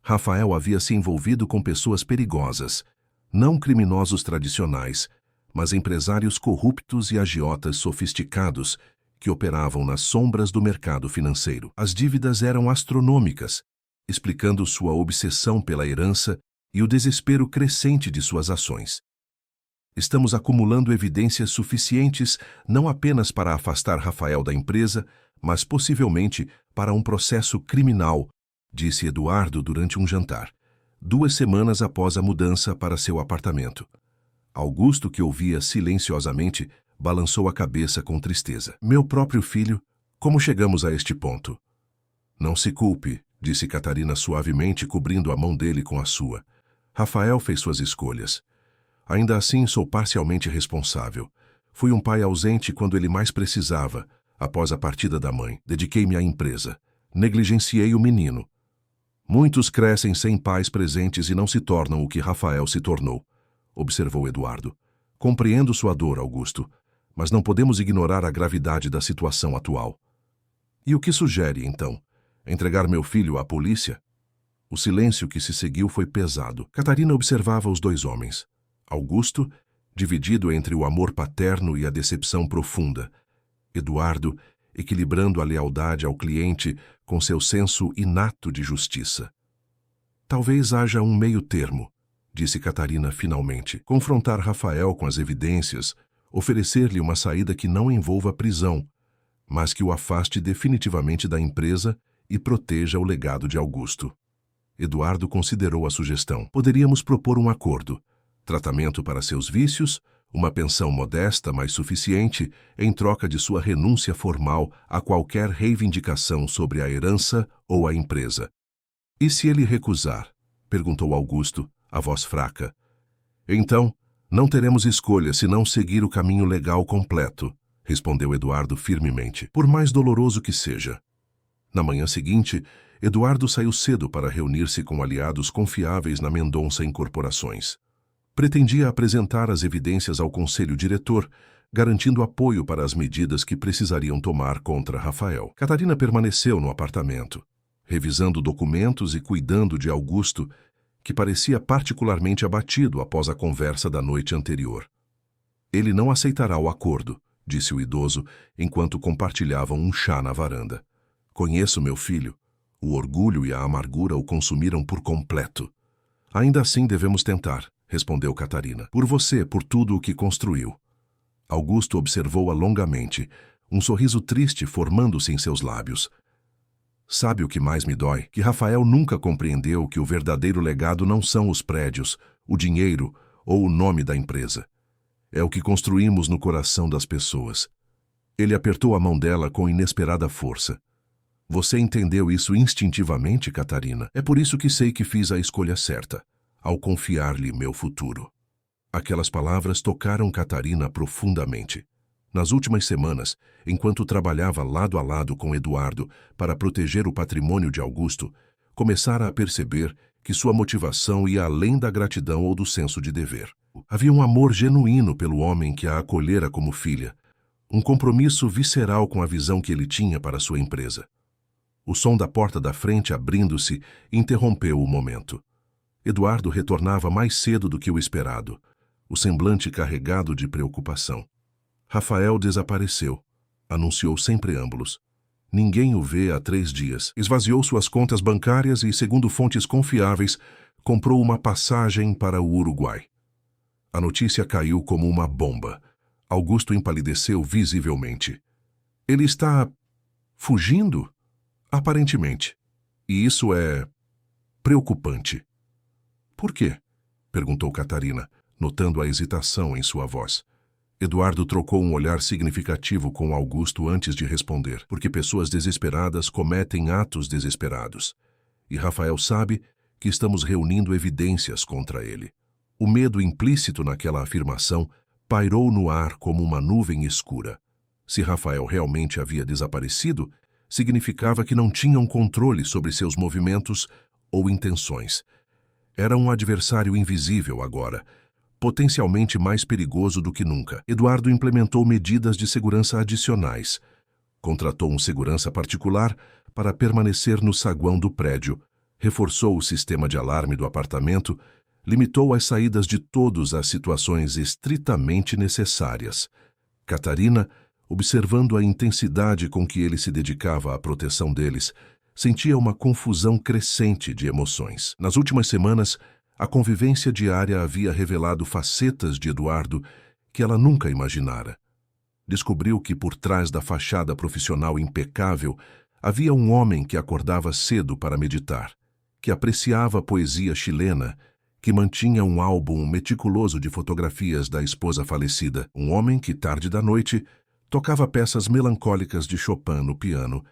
Rafael havia se envolvido com pessoas perigosas, não criminosos tradicionais, mas empresários corruptos e agiotas sofisticados que operavam nas sombras do mercado financeiro. As dívidas eram astronômicas, explicando sua obsessão pela herança e o desespero crescente de suas ações. Estamos acumulando evidências suficientes não apenas para afastar Rafael da empresa, mas possivelmente para um processo criminal, disse Eduardo durante um jantar, 2 semanas após a mudança para seu apartamento. Augusto, que ouvia silenciosamente, balançou a cabeça com tristeza. Meu próprio filho, como chegamos a este ponto? Não se culpe, disse Catarina suavemente, cobrindo a mão dele com a sua. Rafael fez suas escolhas. Ainda assim, sou parcialmente responsável. Fui um pai ausente quando ele mais precisava, após a partida da mãe. Dediquei-me à empresa. Negligenciei o menino. Muitos crescem sem pais presentes e não se tornam o que Rafael se tornou, observou Eduardo. Compreendo sua dor, Augusto, mas não podemos ignorar a gravidade da situação atual. E o que sugere, então? Entregar meu filho à polícia? O silêncio que se seguiu foi pesado. Catarina observava os 2 homens. Augusto, dividido entre o amor paterno e a decepção profunda. Eduardo, equilibrando a lealdade ao cliente com seu senso inato de justiça. Talvez haja um meio-termo, disse Catarina finalmente. Confrontar Rafael com as evidências, oferecer-lhe uma saída que não envolva prisão, mas que o afaste definitivamente da empresa e proteja o legado de Augusto. Eduardo considerou a sugestão. Poderíamos propor um acordo. Tratamento para seus vícios, uma pensão modesta, mas suficiente, em troca de sua renúncia formal a qualquer reivindicação sobre a herança ou a empresa. E se ele recusar? Perguntou Augusto, a voz fraca. Então, não teremos escolha senão seguir o caminho legal completo, respondeu Eduardo firmemente, por mais doloroso que seja. Na manhã seguinte, Eduardo saiu cedo para reunir-se com aliados confiáveis na Mendonça Incorporações. Pretendia apresentar as evidências ao conselho diretor, garantindo apoio para as medidas que precisariam tomar contra Rafael. Catarina permaneceu no apartamento, revisando documentos e cuidando de Augusto, que parecia particularmente abatido após a conversa da noite anterior. Ele não aceitará o acordo, disse o idoso, enquanto compartilhavam um chá na varanda. Conheço meu filho. O orgulho e a amargura o consumiram por completo. Ainda assim devemos tentar, respondeu Catarina. Por você, por tudo o que construiu. Augusto observou-a longamente, um sorriso triste formando-se em seus lábios. Sabe o que mais me dói? Que Rafael nunca compreendeu que o verdadeiro legado não são os prédios, o dinheiro ou o nome da empresa. É o que construímos no coração das pessoas. Ele apertou a mão dela com inesperada força. Você entendeu isso instintivamente, Catarina? É por isso que sei que fiz a escolha certa, ao confiar-lhe meu futuro. Aquelas palavras tocaram Catarina profundamente. Nas últimas semanas, enquanto trabalhava lado a lado com Eduardo para proteger o patrimônio de Augusto, começara a perceber que sua motivação ia além da gratidão ou do senso de dever. Havia um amor genuíno pelo homem que a acolhera como filha, um compromisso visceral com a visão que ele tinha para sua empresa. O som da porta da frente abrindo-se interrompeu o momento. Eduardo retornava mais cedo do que o esperado, o semblante carregado de preocupação. Rafael desapareceu, anunciou sem preâmbulos. Ninguém o vê há 3 dias. Esvaziou suas contas bancárias e, segundo fontes confiáveis, comprou uma passagem para o Uruguai. A notícia caiu como uma bomba. Augusto empalideceu visivelmente. Ele está fugindo? Aparentemente. E isso é preocupante. Por quê? Perguntou Catarina, notando a hesitação em sua voz. Eduardo trocou um olhar significativo com Augusto antes de responder, porque pessoas desesperadas cometem atos desesperados. E Rafael sabe que estamos reunindo evidências contra ele. O medo implícito naquela afirmação pairou no ar como uma nuvem escura. Se Rafael realmente havia desaparecido, significava que não tinham controle sobre seus movimentos ou intenções. Era um adversário invisível agora, potencialmente mais perigoso do que nunca. Eduardo implementou medidas de segurança adicionais. Contratou um segurança particular para permanecer no saguão do prédio, reforçou o sistema de alarme do apartamento, limitou as saídas de todos às situações estritamente necessárias. Catarina, observando a intensidade com que ele se dedicava à proteção deles, sentia uma confusão crescente de emoções. Nas últimas semanas, a convivência diária havia revelado facetas de Eduardo que ela nunca imaginara. Descobriu que por trás da fachada profissional impecável havia um homem que acordava cedo para meditar, que apreciava a poesia chilena, que mantinha um álbum meticuloso de fotografias da esposa falecida, um homem que, tarde da noite, tocava peças melancólicas de Chopin no piano,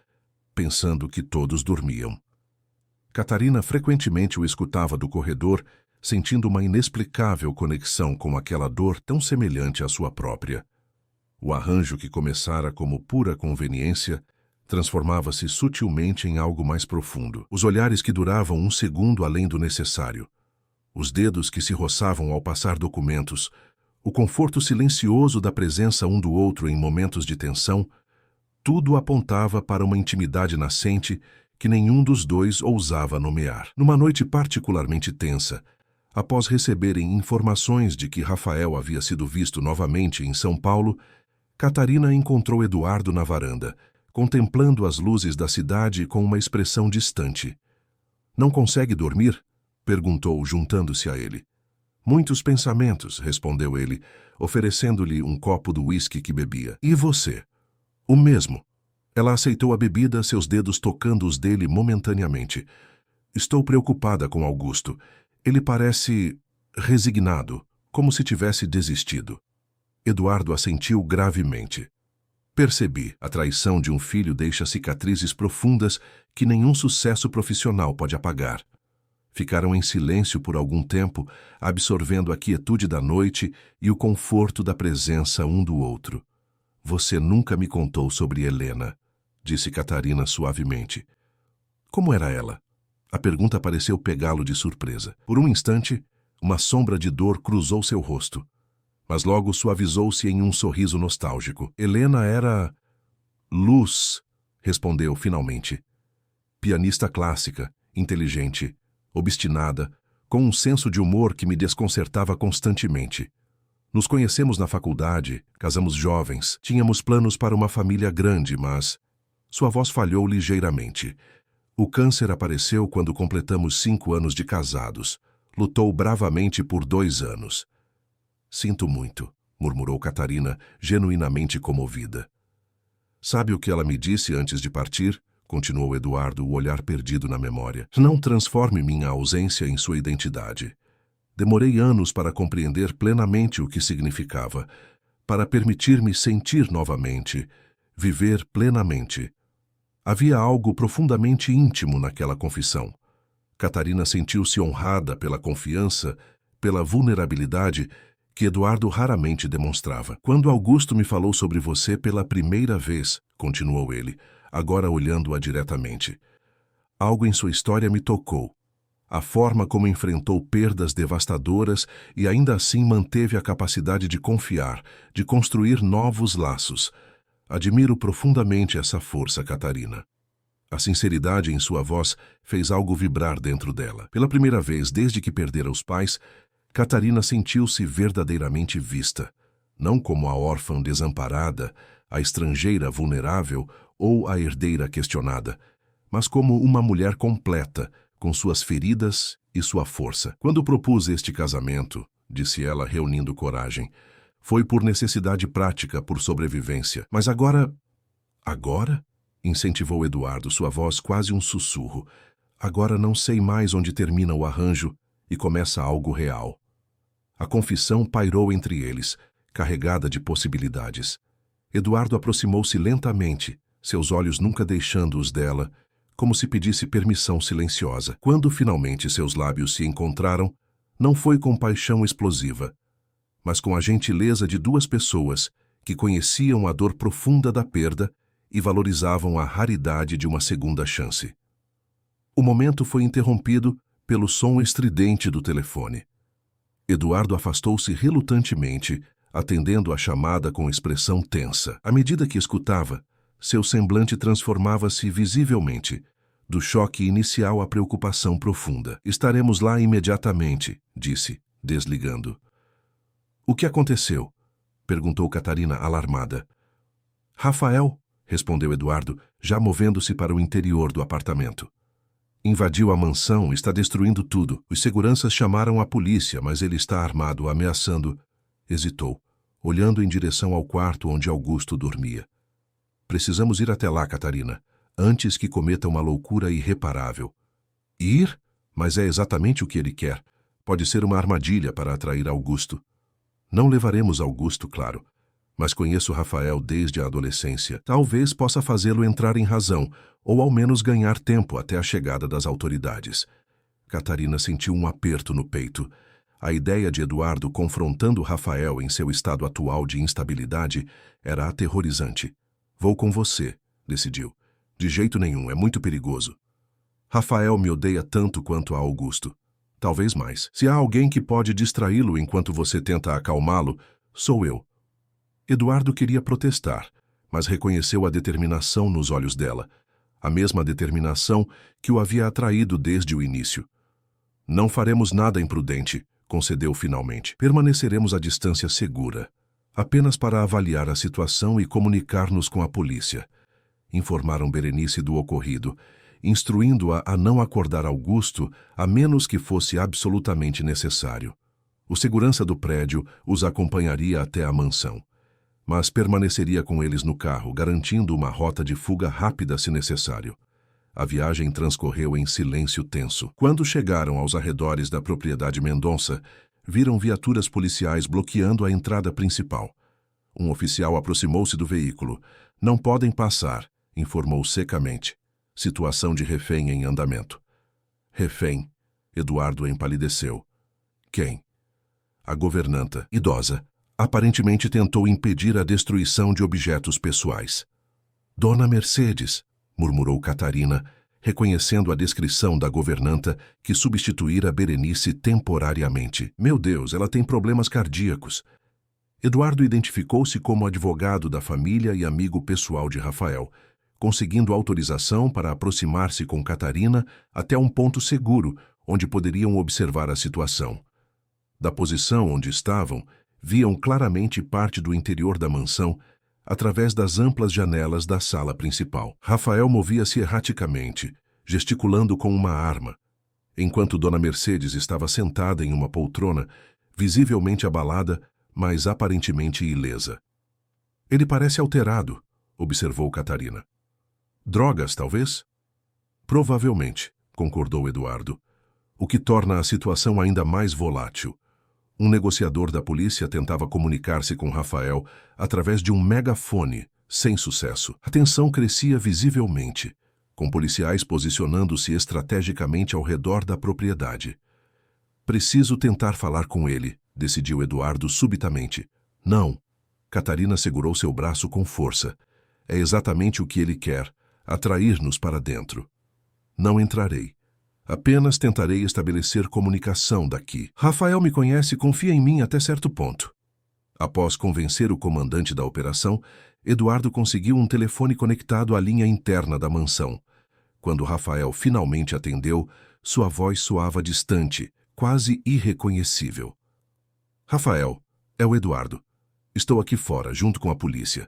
pensando que todos dormiam. Catarina frequentemente o escutava do corredor, sentindo uma inexplicável conexão com aquela dor tão semelhante à sua própria. O arranjo que começara como pura conveniência transformava-se sutilmente em algo mais profundo. Os olhares que duravam 1 segundo além do necessário. Os dedos que se roçavam ao passar documentos. O conforto silencioso da presença um do outro em momentos de tensão. Tudo apontava para uma intimidade nascente que nenhum dos dois ousava nomear. Numa noite particularmente tensa, após receberem informações de que Rafael havia sido visto novamente em São Paulo, Catarina encontrou Eduardo na varanda, contemplando as luzes da cidade com uma expressão distante. "Não consegue dormir?" perguntou, juntando-se a ele. "Muitos pensamentos", respondeu ele, oferecendo-lhe um copo do uísque que bebia. "E você?" "O mesmo." Ela aceitou a bebida, seus dedos tocando os dele momentaneamente. "Estou preocupada com Augusto. Ele parece resignado, como se tivesse desistido." Eduardo assentiu gravemente. "Percebi. A traição de um filho deixa cicatrizes profundas que nenhum sucesso profissional pode apagar." Ficaram em silêncio por algum tempo, absorvendo a quietude da noite e o conforto da presença um do outro. "Você nunca me contou sobre Helena", disse Catarina suavemente. "Como era ela?" A pergunta pareceu pegá-lo de surpresa. Por um instante, uma sombra de dor cruzou seu rosto, mas logo suavizou-se em um sorriso nostálgico. "Helena era luz", respondeu finalmente. Pianista clássica, inteligente, obstinada, com um senso de humor que me desconcertava constantemente. Nos conhecemos na faculdade, casamos jovens, tínhamos planos para uma família grande, mas sua voz falhou ligeiramente. O câncer apareceu quando completamos 5 anos de casados. Lutou bravamente por 2 anos. Sinto muito, murmurou Catarina, genuinamente comovida. Sabe o que ela me disse antes de partir? Continuou Eduardo, o olhar perdido na memória. Não transforme minha ausência em sua identidade. Demorei anos para compreender plenamente o que significava, para permitir-me sentir novamente, viver plenamente. Havia algo profundamente íntimo naquela confissão. Catarina sentiu-se honrada pela confiança, pela vulnerabilidade que Eduardo raramente demonstrava. Quando Augusto me falou sobre você pela primeira vez, continuou ele, agora olhando-a diretamente, algo em sua história me tocou. A forma como enfrentou perdas devastadoras e ainda assim manteve a capacidade de confiar, de construir novos laços. Admiro profundamente essa força, Catarina. A sinceridade em sua voz fez algo vibrar dentro dela. Pela primeira vez desde que perdera os pais, Catarina sentiu-se verdadeiramente vista, não como a órfã desamparada, a estrangeira vulnerável ou a herdeira questionada, mas como uma mulher completa, com suas feridas e sua força. Quando propus este casamento, disse ela, reunindo coragem, foi por necessidade prática, por sobrevivência. Mas agora... Agora? Incentivou Eduardo, sua voz quase um sussurro. Agora não sei mais onde termina o arranjo e começa algo real. A confissão pairou entre eles, carregada de possibilidades. Eduardo aproximou-se lentamente, seus olhos nunca deixando-os dela, como se pedisse permissão silenciosa. Quando finalmente seus lábios se encontraram, não foi com paixão explosiva, mas com a gentileza de 2 pessoas que conheciam a dor profunda da perda e valorizavam a raridade de uma segunda chance. O momento foi interrompido pelo som estridente do telefone. Eduardo afastou-se relutantemente, atendendo a chamada com expressão tensa. À medida que escutava, seu semblante transformava-se visivelmente, do choque inicial à preocupação profunda. Estaremos lá imediatamente, disse, desligando. O que aconteceu? Perguntou Catarina, alarmada. Rafael, respondeu Eduardo, já movendo-se para o interior do apartamento. Invadiu a mansão, está destruindo tudo. Os seguranças chamaram a polícia, mas ele está armado, ameaçando. Hesitou, olhando em direção ao quarto onde Augusto dormia. Precisamos ir até lá, Catarina, antes que cometa uma loucura irreparável. Ir? Mas é exatamente o que ele quer. Pode ser uma armadilha para atrair Augusto. Não levaremos Augusto, claro, mas conheço Rafael desde a adolescência. Talvez possa fazê-lo entrar em razão, ou ao menos ganhar tempo até a chegada das autoridades. Catarina sentiu um aperto no peito. A ideia de Eduardo confrontando Rafael em seu estado atual de instabilidade era aterrorizante. Vou com você, decidiu. De jeito nenhum, é muito perigoso. Rafael me odeia tanto quanto a Augusto. Talvez mais. Se há alguém que pode distraí-lo enquanto você tenta acalmá-lo, sou eu. Eduardo queria protestar, mas reconheceu a determinação nos olhos dela, a mesma determinação que o havia atraído desde o início. Não faremos nada imprudente, concedeu finalmente. Permaneceremos à distância segura, apenas para avaliar a situação e comunicar-nos com a polícia. Informaram Berenice do ocorrido, instruindo-a a não acordar Augusto a menos que fosse absolutamente necessário. O segurança do prédio os acompanharia até a mansão, mas permaneceria com eles no carro, garantindo uma rota de fuga rápida se necessário. A viagem transcorreu em silêncio tenso. Quando chegaram aos arredores da propriedade Mendonça, viram viaturas policiais bloqueando a entrada principal. Um oficial aproximou-se do veículo. Não podem passar, informou secamente. Situação de refém em andamento. Refém. Eduardo empalideceu. Quem? A governanta, idosa, aparentemente tentou impedir a destruição de objetos pessoais. Dona Mercedes, murmurou Catarina, reconhecendo a descrição da governanta que substituíra Berenice temporariamente. Meu Deus, ela tem problemas cardíacos. Eduardo identificou-se como advogado da família e amigo pessoal de Rafael, conseguindo autorização para aproximar-se com Catarina até um ponto seguro, onde poderiam observar a situação. Da posição onde estavam, viam claramente parte do interior da mansão através das amplas janelas da sala principal. Rafael movia-se erraticamente, gesticulando com uma arma, enquanto Dona Mercedes estava sentada em uma poltrona, visivelmente abalada, mas aparentemente ilesa. Ele parece alterado, observou Catarina. Drogas, talvez? Provavelmente, concordou Eduardo, o que torna a situação ainda mais volátil. Um negociador da polícia tentava comunicar-se com Rafael através de um megafone, sem sucesso. A tensão crescia visivelmente, com policiais posicionando-se estrategicamente ao redor da propriedade. Preciso tentar falar com ele, decidiu Eduardo subitamente. Não. Catarina segurou seu braço com força. É exatamente o que ele quer, atrair-nos para dentro. Não entrarei. Apenas tentarei estabelecer comunicação daqui. Rafael me conhece e confia em mim até certo ponto. Após convencer o comandante da operação, Eduardo conseguiu um telefone conectado à linha interna da mansão. Quando Rafael finalmente atendeu, sua voz soava distante, quase irreconhecível. Rafael, é o Eduardo. Estou aqui fora, junto com a polícia.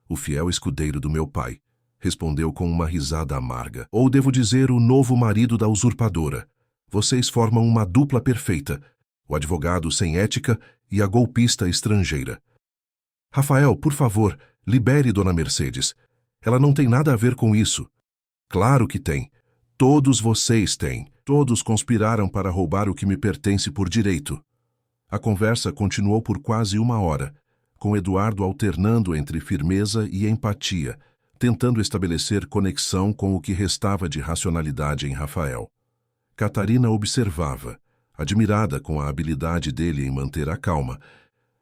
O fiel escudeiro do meu pai. Respondeu com uma risada amarga. Ou devo dizer, o novo marido da usurpadora. Vocês formam uma dupla perfeita. O advogado sem ética e a golpista estrangeira. Rafael, por favor, libere Dona Mercedes. Ela não tem nada a ver com isso. Claro que tem. Todos vocês têm. Todos conspiraram para roubar o que me pertence por direito. A conversa continuou por quase 1 hora, com Eduardo alternando entre firmeza e empatia, tentando estabelecer conexão com o que restava de racionalidade em Rafael. Catarina observava, admirada com a habilidade dele em manter a calma,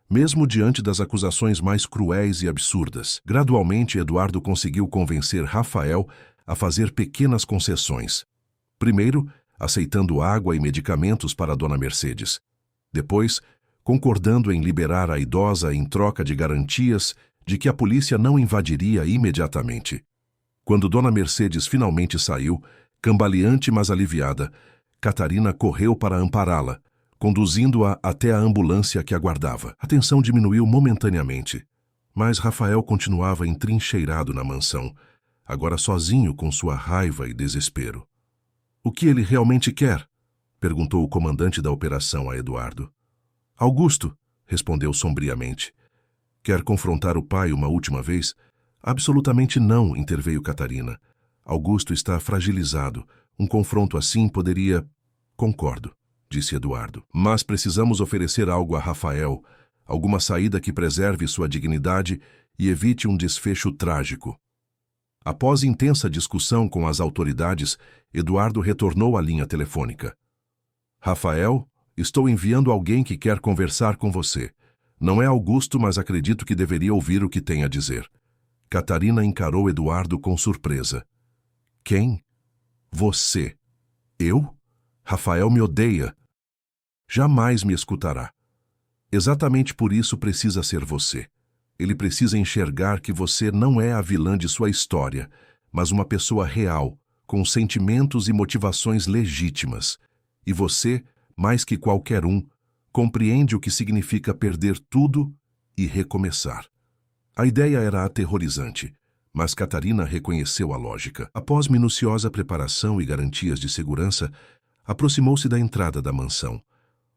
mesmo diante das acusações mais cruéis e absurdas. Gradualmente, Eduardo conseguiu convencer Rafael a fazer pequenas concessões. Primeiro, aceitando água e medicamentos para Dona Mercedes. Depois, concordando em liberar a idosa em troca de garantias de que a polícia não invadiria imediatamente. Quando Dona Mercedes finalmente saiu, cambaleante mas aliviada, Catarina correu para ampará-la, conduzindo-a até a ambulância que aguardava. A tensão diminuiu momentaneamente, mas Rafael continuava entrincheirado na mansão, agora sozinho com sua raiva e desespero. O que ele realmente quer? Perguntou o comandante da operação a Eduardo. Augusto, respondeu sombriamente. Quer confrontar o pai uma última vez? Absolutamente não, interveio Catarina. Augusto está fragilizado. Um confronto assim poderia... Concordo, disse Eduardo. Mas precisamos oferecer algo a Rafael, alguma saída que preserve sua dignidade e evite um desfecho trágico. Após intensa discussão com as autoridades, Eduardo retornou à linha telefônica. Rafael, estou enviando alguém que quer conversar com você. Não é Augusto, mas acredito que deveria ouvir o que tem a dizer. Catarina encarou Eduardo com surpresa. Quem? Você. Eu? Rafael me odeia. Jamais me escutará. Exatamente por isso precisa ser você. Ele precisa enxergar que você não é a vilã de sua história, mas uma pessoa real, com sentimentos e motivações legítimas. E você, mais que qualquer um, compreende o que significa perder tudo e recomeçar. A ideia era aterrorizante, mas Catarina reconheceu a lógica. Após minuciosa preparação e garantias de segurança, aproximou-se da entrada da mansão,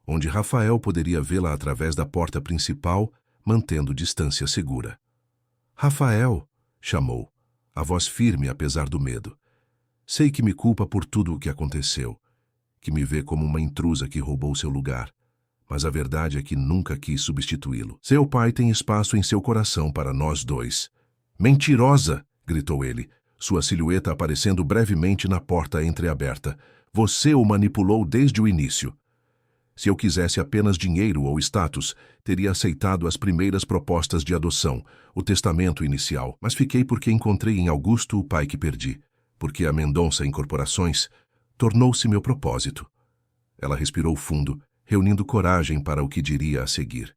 onde Rafael poderia vê-la através da porta principal, mantendo distância segura. Rafael, chamou, a voz firme apesar do medo. Sei que me culpa por tudo o que aconteceu, que me vê como uma intrusa que roubou seu lugar, mas a verdade é que nunca quis substituí-lo. Seu pai tem espaço em seu coração para nós dois. Mentirosa! Gritou ele, sua silhueta aparecendo brevemente na porta entreaberta. Você o manipulou desde o início. Se eu quisesse apenas dinheiro ou status, teria aceitado as primeiras propostas de adoção, o testamento inicial, mas fiquei porque encontrei em Augusto o pai que perdi, porque a Mendonça Incorporações tornou-se meu propósito. Ela respirou fundo, reunindo coragem para o que diria a seguir.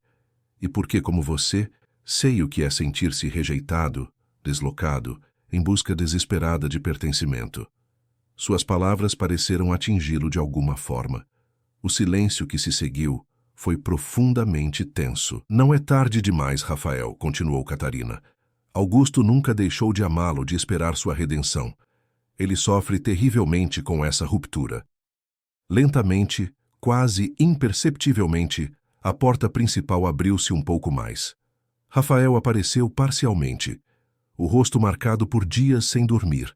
E porque, como você, sei o que é sentir-se rejeitado, deslocado, em busca desesperada de pertencimento. Suas palavras pareceram atingi-lo de alguma forma. O silêncio que se seguiu foi profundamente tenso. Não é tarde demais, Rafael, continuou Catarina. Augusto nunca deixou de amá-lo, de esperar sua redenção. Ele sofre terrivelmente com essa ruptura. Lentamente, quase imperceptivelmente, a porta principal abriu-se um pouco mais. Rafael apareceu parcialmente, o rosto marcado por dias sem dormir,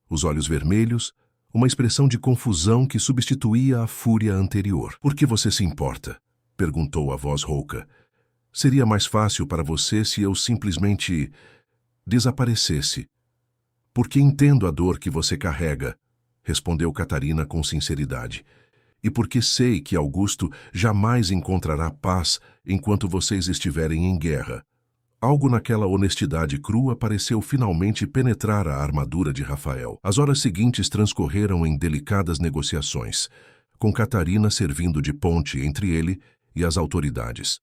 os olhos vermelhos, uma expressão de confusão que substituía a fúria anterior. "Por que você se importa?" perguntou a voz rouca. "Seria mais fácil para você se eu simplesmente desaparecesse." "Porque entendo a dor que você carrega", respondeu Catarina com sinceridade. "E porque sei que Augusto jamais encontrará paz enquanto vocês estiverem em guerra." Algo naquela honestidade crua pareceu finalmente penetrar a armadura de Rafael. As horas seguintes transcorreram em delicadas negociações, com Catarina servindo de ponte entre ele e as autoridades.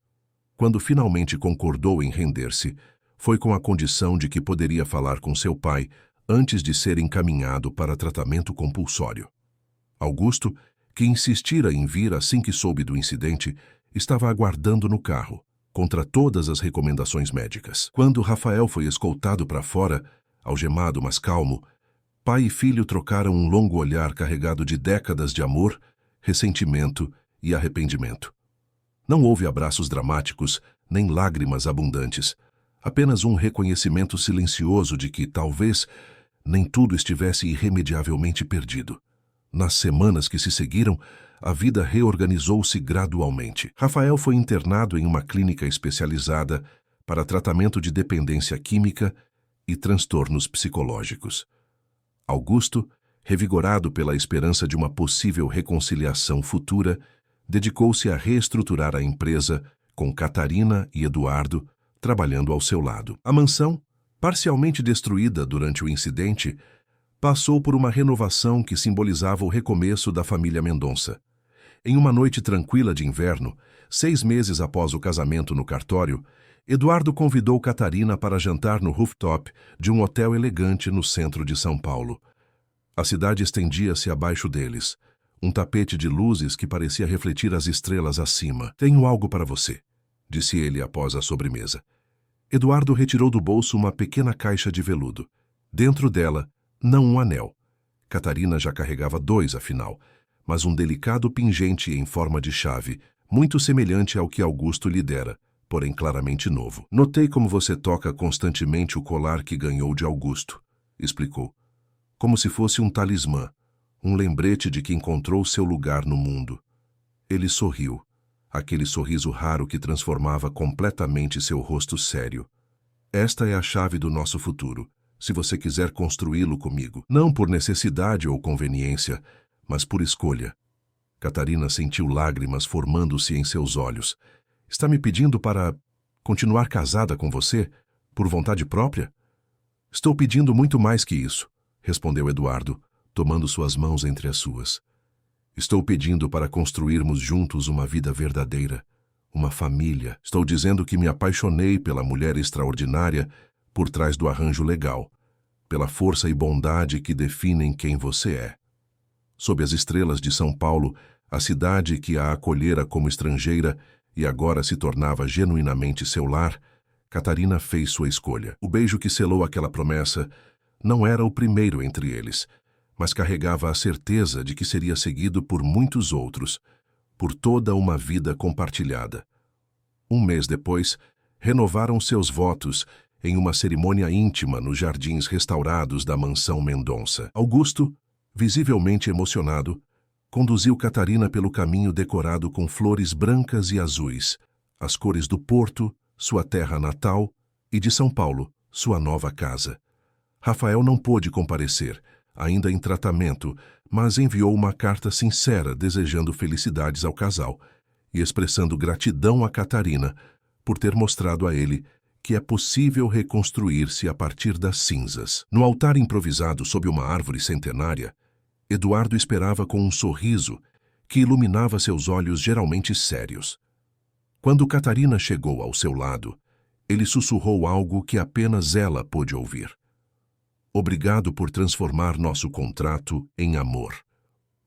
Quando finalmente concordou em render-se, foi com a condição de que poderia falar com seu pai antes de ser encaminhado para tratamento compulsório. Augusto, que insistira em vir assim que soube do incidente, estava aguardando no carro, contra todas as recomendações médicas. Quando Rafael foi escoltado para fora, algemado mas calmo, pai e filho trocaram um longo olhar carregado de décadas de amor, ressentimento e arrependimento. Não houve abraços dramáticos, nem lágrimas abundantes, apenas um reconhecimento silencioso de que, talvez, nem tudo estivesse irremediavelmente perdido. Nas semanas que se seguiram, a vida reorganizou-se gradualmente. Rafael foi internado em uma clínica especializada para tratamento de dependência química e transtornos psicológicos. Augusto, revigorado pela esperança de uma possível reconciliação futura, dedicou-se a reestruturar a empresa com Catarina e Eduardo trabalhando ao seu lado. A mansão, parcialmente destruída durante o incidente, passou por uma renovação que simbolizava o recomeço da família Mendonça. Em uma noite tranquila de inverno, 6 meses após o casamento no cartório, Eduardo convidou Catarina para jantar no rooftop de um hotel elegante no centro de São Paulo. A cidade estendia-se abaixo deles, um tapete de luzes que parecia refletir as estrelas acima. "Tenho algo para você", disse ele após a sobremesa. Eduardo retirou do bolso uma pequena caixa de veludo. Dentro dela, não um anel. Catarina já carregava 2, afinal, mas um delicado pingente em forma de chave, muito semelhante ao que Augusto lhe dera, porém claramente novo. "Notei como você toca constantemente o colar que ganhou de Augusto", explicou. "Como se fosse um talismã, um lembrete de que encontrou seu lugar no mundo." Ele sorriu, aquele sorriso raro que transformava completamente seu rosto sério. "Esta é a chave do nosso futuro, se você quiser construí-lo comigo. Não por necessidade ou conveniência, mas por escolha." Catarina sentiu lágrimas formando-se em seus olhos. "Está me pedindo para continuar casada com você, por vontade própria?" "Estou pedindo muito mais que isso", respondeu Eduardo, tomando suas mãos entre as suas. "Estou pedindo para construirmos juntos uma vida verdadeira, uma família. Estou dizendo que me apaixonei pela mulher extraordinária por trás do arranjo legal, pela força e bondade que definem quem você é." Sob as estrelas de São Paulo, a cidade que a acolhera como estrangeira e agora se tornava genuinamente seu lar, Catarina fez sua escolha. O beijo que selou aquela promessa não era o primeiro entre eles, mas carregava a certeza de que seria seguido por muitos outros, por toda uma vida compartilhada. Um mês depois, renovaram seus votos em uma cerimônia íntima nos jardins restaurados da mansão Mendonça. Augusto, visivelmente emocionado, conduziu Catarina pelo caminho decorado com flores brancas e azuis, as cores do Porto, sua terra natal, e de São Paulo, sua nova casa. Rafael não pôde comparecer, ainda em tratamento, mas enviou uma carta sincera desejando felicidades ao casal e expressando gratidão a Catarina por ter mostrado a ele que é possível reconstruir-se a partir das cinzas. No altar improvisado sob uma árvore centenária, Eduardo esperava com um sorriso que iluminava seus olhos geralmente sérios. Quando Catarina chegou ao seu lado, ele sussurrou algo que apenas ela pôde ouvir. Obrigado por transformar nosso contrato em amor.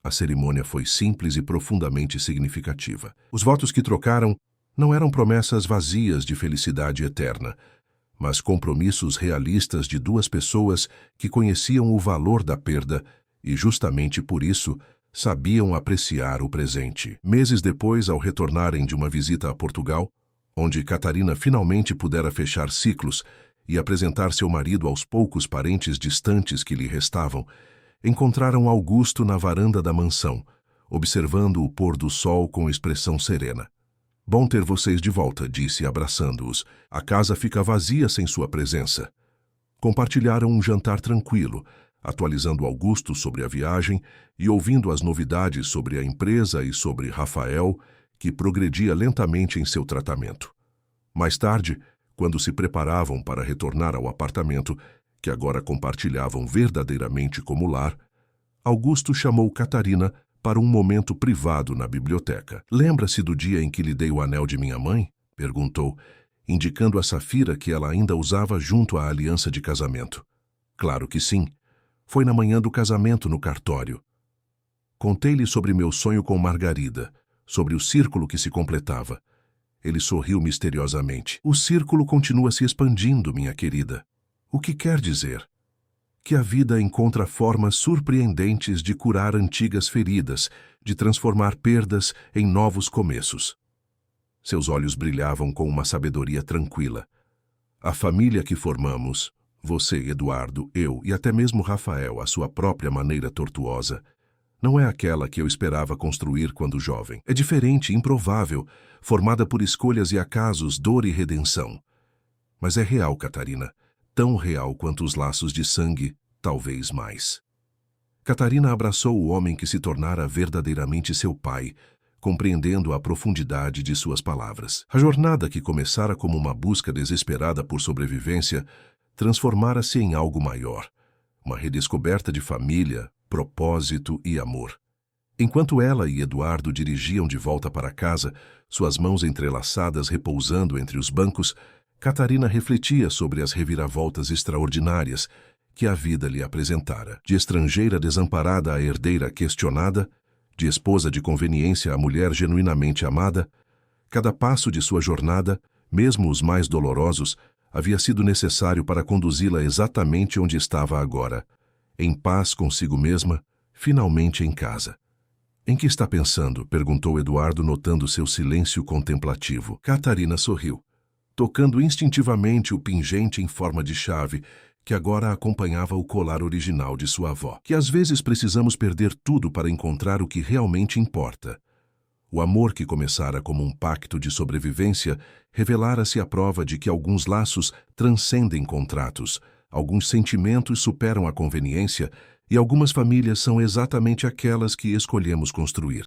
A cerimônia foi simples e profundamente significativa. Os votos que trocaram não eram promessas vazias de felicidade eterna, mas compromissos realistas de duas pessoas que conheciam o valor da perda e, justamente por isso, sabiam apreciar o presente. Meses depois, ao retornarem de uma visita a Portugal, onde Catarina finalmente pudera fechar ciclos e apresentar seu marido aos poucos parentes distantes que lhe restavam, encontraram Augusto na varanda da mansão, observando o pôr do sol com expressão serena. Bom ter vocês de volta, disse, abraçando-os. A casa fica vazia sem sua presença. Compartilharam um jantar tranquilo, atualizando Augusto sobre a viagem e ouvindo as novidades sobre a empresa e sobre Rafael, que progredia lentamente em seu tratamento. Mais tarde, quando se preparavam para retornar ao apartamento, que agora compartilhavam verdadeiramente como lar, Augusto chamou Catarina para um momento privado na biblioteca. Lembra-se do dia em que lhe dei o anel de minha mãe? Perguntou, indicando a safira que ela ainda usava junto à aliança de casamento. Claro que sim. Foi na manhã do casamento no cartório. Contei-lhe sobre meu sonho com Margarida, sobre o círculo que se completava. Ele sorriu misteriosamente. O círculo continua se expandindo, minha querida. O que quer dizer? Que a vida encontra formas surpreendentes de curar antigas feridas, de transformar perdas em novos começos. Seus olhos brilhavam com uma sabedoria tranquila. A família que formamos, você, Eduardo, eu e até mesmo Rafael, à sua própria maneira tortuosa, não é aquela que eu esperava construir quando jovem. É diferente, improvável, formada por escolhas e acasos, dor e redenção. Mas é real, Catarina. Tão real quanto os laços de sangue, talvez mais. Catarina abraçou o homem que se tornara verdadeiramente seu pai, compreendendo a profundidade de suas palavras. A jornada que começara como uma busca desesperada por sobrevivência transformara-se em algo maior, uma redescoberta de família, propósito e amor. Enquanto ela e Eduardo dirigiam de volta para casa, suas mãos entrelaçadas repousando entre os bancos, Catarina refletia sobre as reviravoltas extraordinárias que a vida lhe apresentara. De estrangeira desamparada a herdeira questionada, de esposa de conveniência a mulher genuinamente amada, cada passo de sua jornada, mesmo os mais dolorosos, havia sido necessário para conduzi-la exatamente onde estava agora, em paz consigo mesma, finalmente em casa. Em que está pensando? Perguntou Eduardo, notando seu silêncio contemplativo. Catarina sorriu, tocando instintivamente o pingente em forma de chave, que agora acompanhava o colar original de sua avó. Que às vezes precisamos perder tudo para encontrar o que realmente importa. O amor que começara como um pacto de sobrevivência revelara-se a prova de que alguns laços transcendem contratos, alguns sentimentos superam a conveniência e algumas famílias são exatamente aquelas que escolhemos construir.